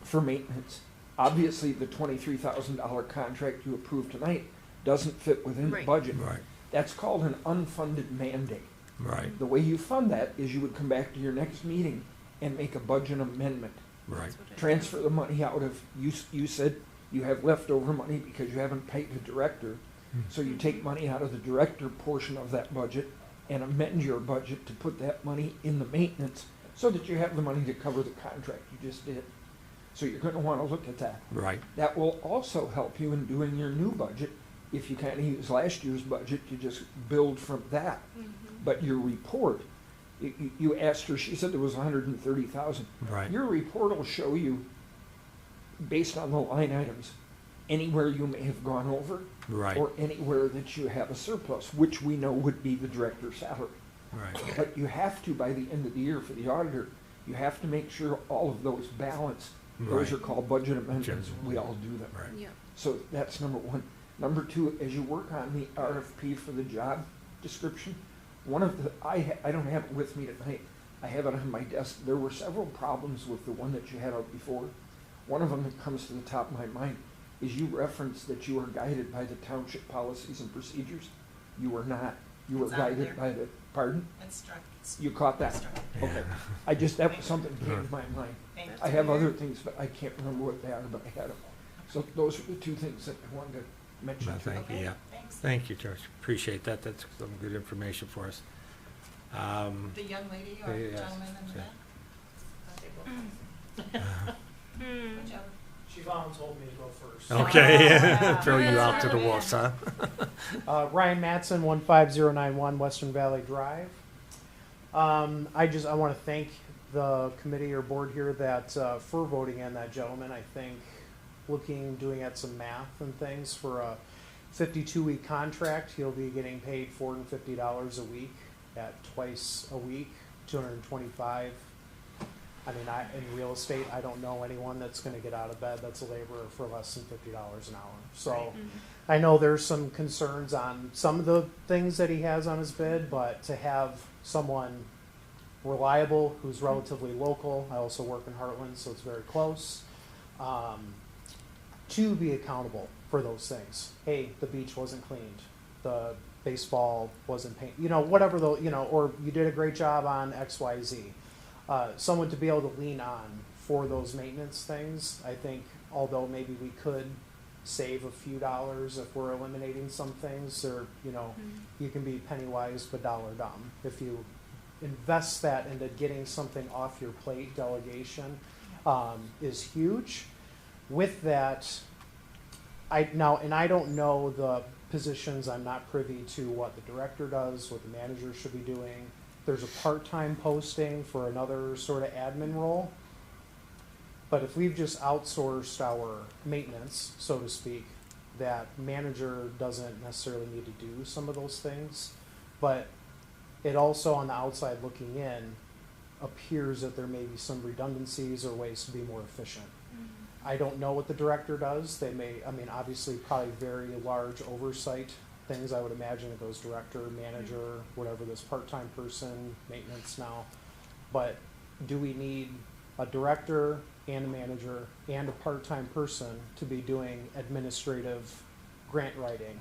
for maintenance, obviously the $23,000 contract you approved tonight doesn't fit within the Right. budget. Right, That's called an unfunded mandate. right, The way you fund that is you would come back to your next meeting and make a budget amendment. right. That's what I did. Transfer the money out of, you said you have leftover money because you haven't paid the director. So you take money out of the director portion of that budget and amend your budget to put that money in the maintenance so that you have the money to cover the contract you just did. So you're gonna wanna look at that. Right, That will also help you in doing your new budget. If you kinda use last year's budget, you just build from that. But your report, you asked her, she said there was 130,000. right, Your report will show you, based on the line items, anywhere you may have gone over right, or anywhere that you have a surplus, which we know would be the director's salary. right. But you have to, by the end of the year for the auditor, you have to make sure all of those balance. Those are Right. called budget amendments. General. We all do them. Right. Yeah. So that's number one. Number two, as you work on the RFP for the job description, one of the, I don't have it with me tonight. I have it on my desk. There were several problems with the one that you had out before. One of them that comes to the top of my mind is you referenced that you are guided by the township policies and procedures. You were not. You were It's on guided there. by the, pardon? It's struck. It's You caught that? struck. Okay. I just, that was something that came to my mind. Thank you. I have other things, but I can't remember what they are, but I had them. So those are the two things that I wanted to mention. No, thank you, Okay, yeah. thanks. Thank you, George. Appreciate that. That's some good information for us. The young lady or Yes, gentleman in the yeah. back? Whichever. Siobhan told me to go first. Okay, yeah. throw you out to the wolves, huh? Ryan Matson, 15091 Western Valley Drive. I want to thank the committee or board here that, for voting in that gentleman. I think doing at some math and things for a 52-week contract, he'll be getting paid $450 a week at twice a week, 225. I mean, in real estate, I don't know anyone that's going to get out of bed that's a laborer for less than $50 an hour. So I know there's some concerns on some of the things that he has on his bid, but to have someone reliable who's relatively local, I also work in Heartland, so it's very close, to be accountable for those things. Hey, the beach wasn't cleaned, the baseball wasn't painted, whatever or you did a great job on XYZ. Someone to be able to lean on for those maintenance things. I think, although maybe we could save a few dollars if we're eliminating some things, or you can be penny wise but dollar dumb. If you invest that into getting something off your plate, delegation is huge. With that, I don't know the positions. I'm not privy to what the director does, what the manager should be doing. There's a part-time posting for another sort of admin role. But if we've just outsourced our maintenance, so to speak, that manager doesn't necessarily need to do some of those things. But it also, on the outside looking in, appears that there may be some redundancies or ways to be more efficient. I don't know what the director does. They may, obviously probably very large oversight things. I would imagine it goes director, manager, whatever this part-time person, maintenance now. But do we need a director and a manager and a part-time person to be doing administrative grant writing?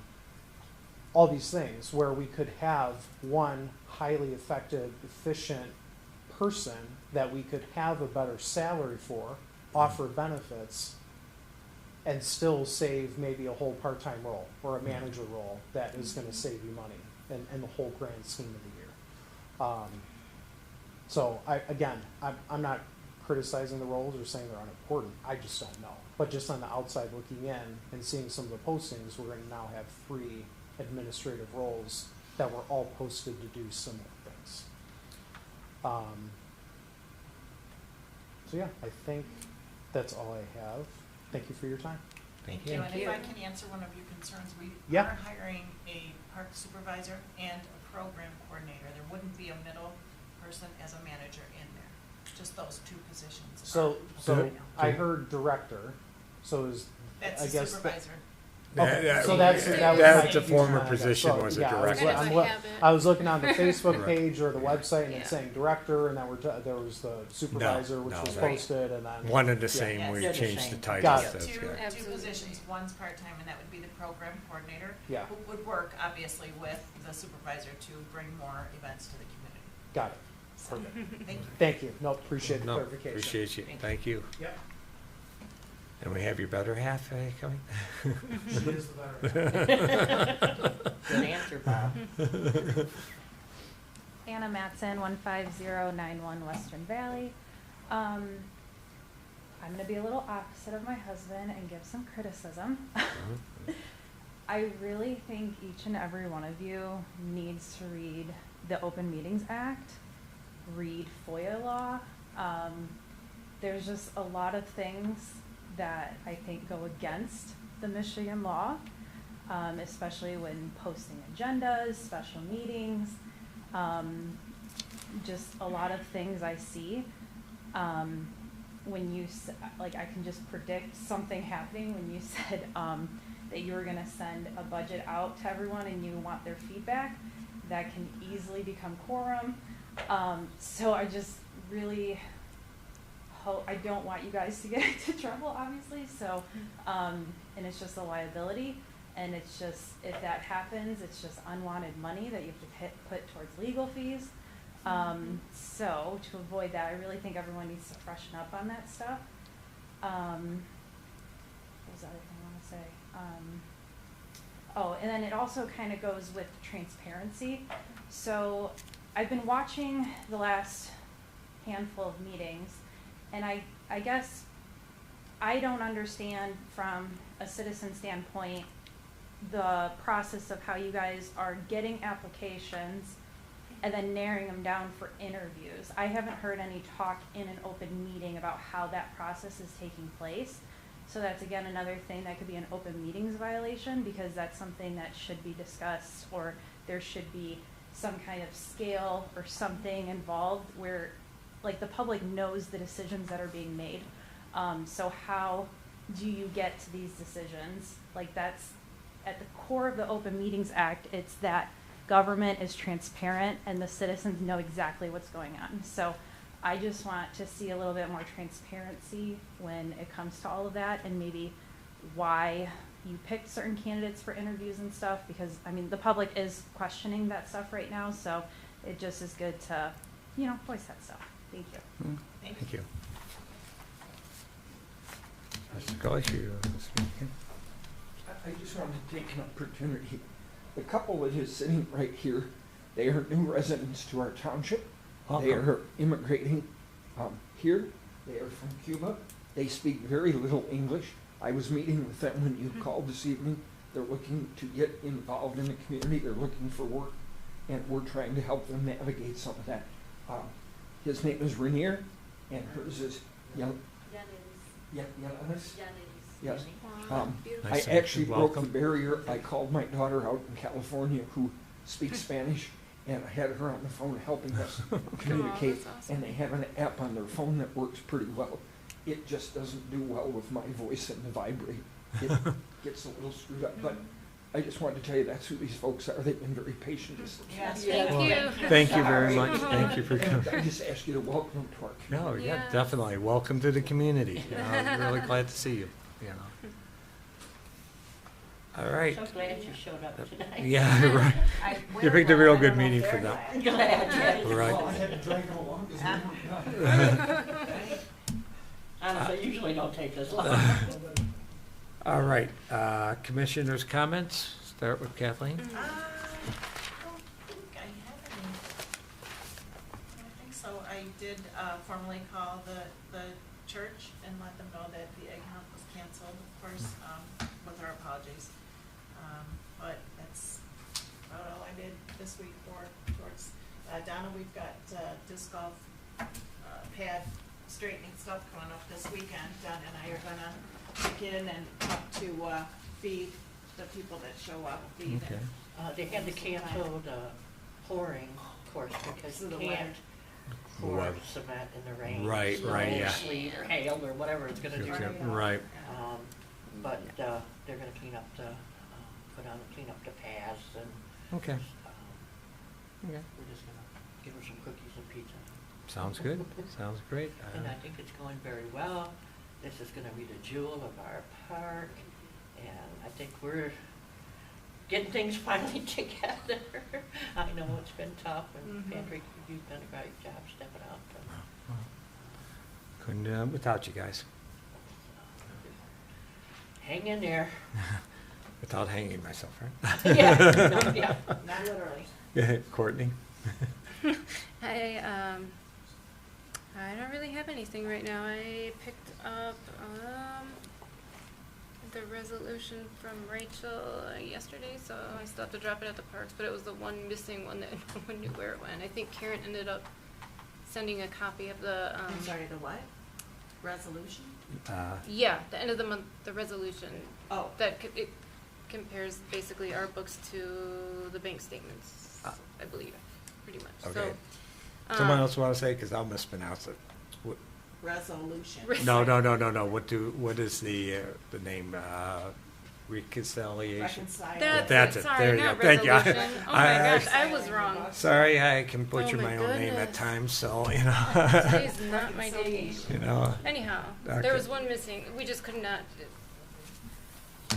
All these things where we could have one highly effective, efficient person that we could have a better salary for, offer benefits, and still save maybe a whole part-time role or a manager role that is going to save you money in the whole grand scheme of the year. So I'm not criticizing the roles or saying they're unimportant. I just don't know. But just on the outside looking in and seeing some of the postings, we're going to now have 3 administrative roles that were all posted to do similar things. So yeah, I think that's all I have. Thank you for your time. Thank And you. if I can answer one of your concerns, we Yeah. are hiring a park supervisor and a program coordinator. There wouldn't be a middle person as a manager in there, just those 2 positions. So Good. I heard director. So is That's I the guess supervisor. Okay, so that was my That's a confusion former on that. position, So, was a yeah, director. Kind of a habit. I was looking on the Facebook Right. page or the website and Yeah. it's saying director, and then there was the supervisor, which no, was right. posted, and then One and the Yeah. same, Yeah, we they're the changed the same. titles. Got it. That's Two good. Absolutely. positions, one's part-time, and that would be the program coordinator. Yeah. Who would work, obviously, with the supervisor to bring more events to the community. got it. So, Perfect. thank you. Thank you. No, appreciate the No, clarification. appreciate you. Thank you. Thank you. Yep. And we have your better half coming? She is the better. Good answer, Bob. Anna Matson, 15091 Western Valley. I'm going to be a little opposite of my husband and give some criticism. I really think each and every one of you needs to read the Open Meetings Act, read FOIA law. There's just a lot of things that I think go against the Michigan law, especially when posting agendas, special meetings, just a lot of things I see. When you, like, I can just predict something happening when you said that you were gonna send a budget out to everyone and you want their feedback, that can easily become quorum. So I just really I don't want you guys to get into trouble, obviously, so, and it's just a liability, and it's just, if that happens, it's just unwanted money that you have to put towards legal fees. So to avoid that, I really think everyone needs to freshen up on that stuff. What was the other thing I want to say? Oh, and then it also kind of goes with transparency. So I've been watching the last handful of meetings, and I guess I don't understand from a citizen standpoint the process of how you guys are getting applications and then narrowing them down for interviews. I haven't heard any talk in an open meeting about how that process is taking place. So that's again another thing that could be an open meetings violation, because that's something that should be discussed, or there should be some kind of scale or something involved where like the public knows the decisions that are being made. So how do you get to these decisions? Like that's at the core of the Open Meetings Act. It's that government is transparent and the citizens know exactly what's going on. So I just want to see a little bit more transparency when it comes to all of that, and maybe why you picked certain candidates for interviews and stuff, because I mean the public is questioning that stuff right now, so it just is good to, you know, voice that stuff. Thank you. Thank you. Mr. Gully, you speaking? I just wanted to take an opportunity. The couple that is sitting right here, they are new residents to our township. They Welcome. are immigrating here. They are from Cuba. They speak very little English. I was meeting with them when you called this evening. They're looking to get involved in the community. They're looking for work, and we're trying to help them navigate some of that. His name is Rainier, and hers is Yelanis. Yes. I Nice to actually meet you. broke the Welcome. barrier. I called my daughter out in California who speaks Spanish, and I had her on the phone helping us communicate. that's awesome. And they have an app on their phone that works pretty well. It just doesn't do well with my voice and the vibrate. It gets a little screwed up. But I just wanted to tell you that's who these folks are. They've been very patient. Yes. Thank Well, you. Thank you very much. Thank you for coming. I just ask you to welcome them to our community. No, yeah, Yes. definitely. Welcome to the community. You know, I'm really glad to see you, you know. All right. So glad you showed up tonight. Yeah, right. You picked a real good meeting for that. Glad, yes. Well, I Right. had to drag them along because they weren't done. Honestly, usually don't take this long. All right, commissioners' comments. Start with Kathleen. I don't think I have any. I don't think so. I did formally call the church and let them know that the egg hunt was canceled, of course, with our apologies. But that's about all I did this week towards Donna. We've got disc golf pad straightening stuff coming up this weekend. Donna and I are gonna kick in and help to feed the people that show up, feed Okay. and They had to cancel the pouring course because Through you the can't pour Weather. cement in the rain. Right, snow, right, yeah. Sleet or hail or whatever it's gonna do. Right. But they're gonna clean up clean up the paths and, Okay. Okay. we're just gonna give her some cookies and pizza. Sounds good. Sounds great. And I think it's going very well. This is gonna be the jewel of our park, and I think we're getting things finally together. I know it's been tough, and Patrick, you've done a great job stepping up. Couldn't do it without you guys. Hang in there. Without hanging myself, right? Yeah, no, yeah. not literally. Yeah, Courtney. I don't really have anything right now. I picked up the resolution from Rachel yesterday, so I still have to drop it at the parks, but it was the one missing one that no one knew where it went. I think Karen ended up sending a copy of the I'm sorry, the what? Resolution? yeah, the end of the month, the resolution Oh, that it compares basically our books to the bank statements, I believe, pretty much. Okay. So, Someone else want to say, because I'll mispronounce it. resolution. No. What is the name? Reconciliation. Reconcile. That's it. Sorry, There you not go. Thank you. resolution. Oh my I- gosh, I was wrong. Sorry, I can butcher Oh my my own name at goodness. times, so, you know. Today's not my day. You know, Anyhow, Okay. there was one missing. We just could not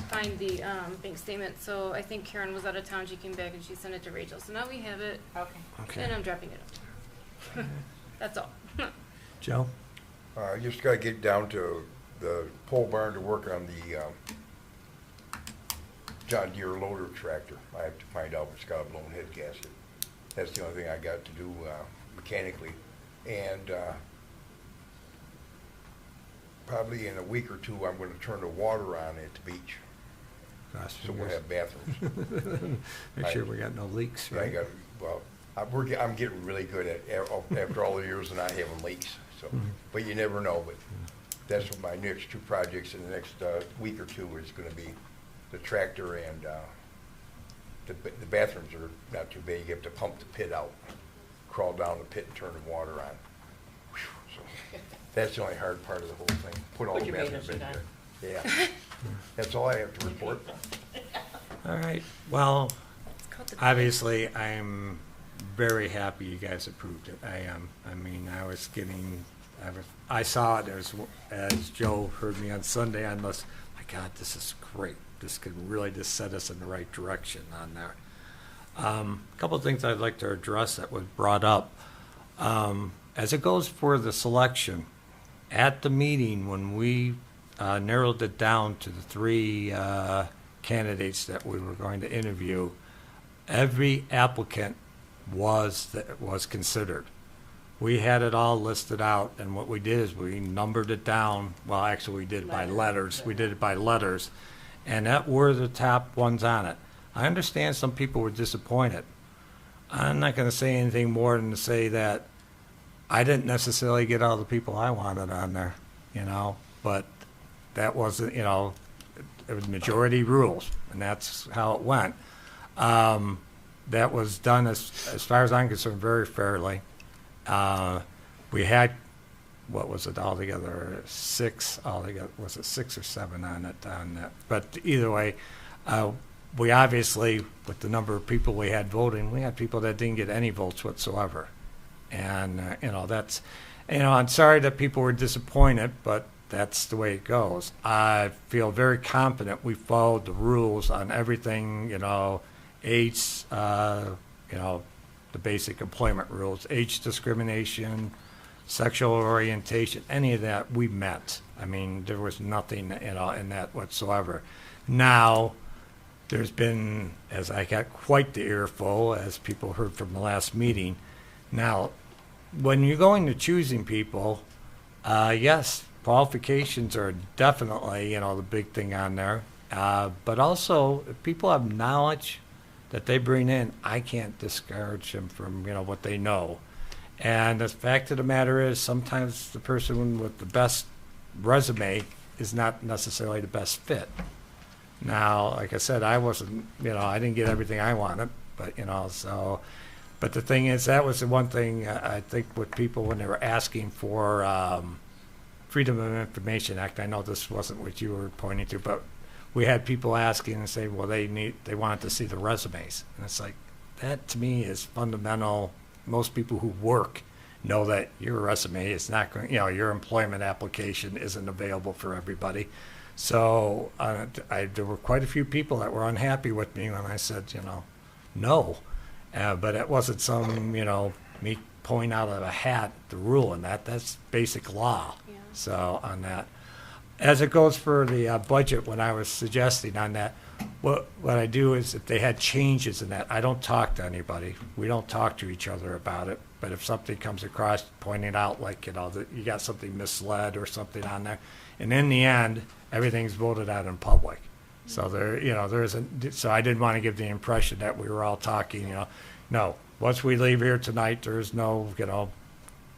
find the bank statement, so I think Karen was out of town. She came back and she sent it to Rachel. So now we have it, Okay. okay. and I'm dropping it off. That's all. Joe? I just gotta get down to the pole barn to work on the John Deere loader tractor. I have to find out if it's got a blown head gasket. That's the only thing I got to do mechanically. And probably in a week or two, I'm gonna turn the water on at the beach, Cross so we'll fingers. have bathrooms. Make sure we got no leaks, I right? got, well, I'm getting really good at, after all the years of not having leaks, so, but you never know, but that's what my next two projects in the next week or two is gonna be, the tractor and, the bathrooms are not too big, you have to pump the pit out, crawl down the pit and turn the water on. Whew, so, that's the only hard part of the whole thing, put all Put the your bathrooms in maintenance there. Yeah, that's all I have to report. All right, well, obviously, I'm very happy you guys approved it. I am. I mean, I saw it as Joe heard me on Sunday on this. My God, this is great. This could really just set us in the right direction on there. A couple of things I'd like to address that was brought up. As it goes for the selection, at the meeting when we narrowed it down to the three candidates that we were going to interview, every applicant was considered. We had it all listed out, and what we did is we numbered it down. Well, actually, we did it by letters. We did it by letters, and that were the top ones on it. I understand some people were disappointed. I'm not going to say anything more than to say that I didn't necessarily get all the people I wanted on there, but that wasn't, it was majority rules, and that's how it went. That was done, as far as I'm concerned, very fairly. We had, what was it altogether, six altogether, was it 6 or 7 on that? But either way, we obviously, with the number of people we had voting, we had people that didn't get any votes whatsoever. And, that's, I'm sorry that people were disappointed, but that's the way it goes. I feel very confident we followed the rules on everything, age, the basic employment rules, age discrimination, sexual orientation, any of that we met. I mean, there was nothing, in that whatsoever. Now, there's been, as I got quite the earful, as people heard from the last meeting. Now, when you're going to choosing people, yes, qualifications are definitely, the big thing on there. But also, if people have knowledge that they bring in, I can't discourage them from, what they know. And the fact of the matter is, sometimes the person with the best resume is not necessarily the best fit. Now, like I said, I wasn't, I didn't get everything I wanted, but, but the thing is, that was the one thing I think with people when they were asking for Freedom of Information Act. I know this wasn't what you were pointing to, but we had people asking and saying, well, they wanted to see the resumes. And it's like, that to me is fundamental. Most people who work know that your resume is not going, your employment application isn't available for everybody. So there were quite a few people that were unhappy with me when I said, no. But it wasn't some, me pulling out of a hat the rule in that. That's basic law. Yeah. So on that. As it goes for the budget, when I was suggesting on that, what I do is if they had changes in that, I don't talk to anybody. We don't talk to each other about it. But if something comes across pointing out like, that you got something misled or something on there, and in the end, everything's voted out in public. So so I didn't want to give the impression that we were all talking, no. Once we leave here tonight, there's no,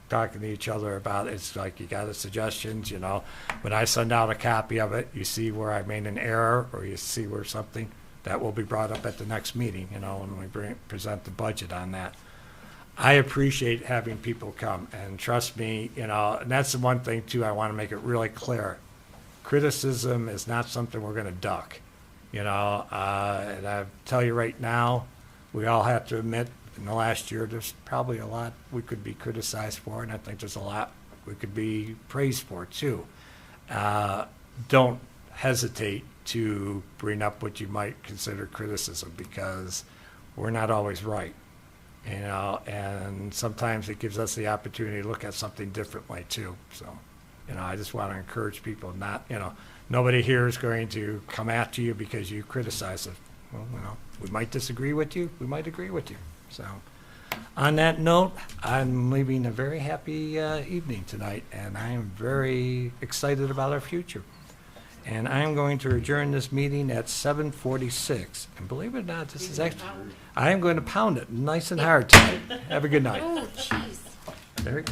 talking to each other about it. It's like you got the suggestions, when I send out a copy of it, you see where I made an error or you see where something that will be brought up at the next meeting, when we present the budget on that. I appreciate having people come, and trust me, and that's the one thing too, I want to make it really clear. Criticism is not something we're going to duck, and I tell you right now, we all have to admit in the last year, there's probably a lot we could be criticized for, and I think there's a lot we could be praised for too. Don't hesitate to bring up what you might consider criticism, because we're not always right, and sometimes it gives us the opportunity to look at something differently too. So, I just want to encourage people not, nobody here is going to come after you because you criticize it. Well, we might disagree with you, we might agree with you. So, on that note, I'm leaving a very happy evening tonight, and I am very excited about our future. And I am going to adjourn this meeting at 7:46. And believe it or not, this is actually, I am going to pound it nice and hard tonight. Have a good night. Oh, jeez. There-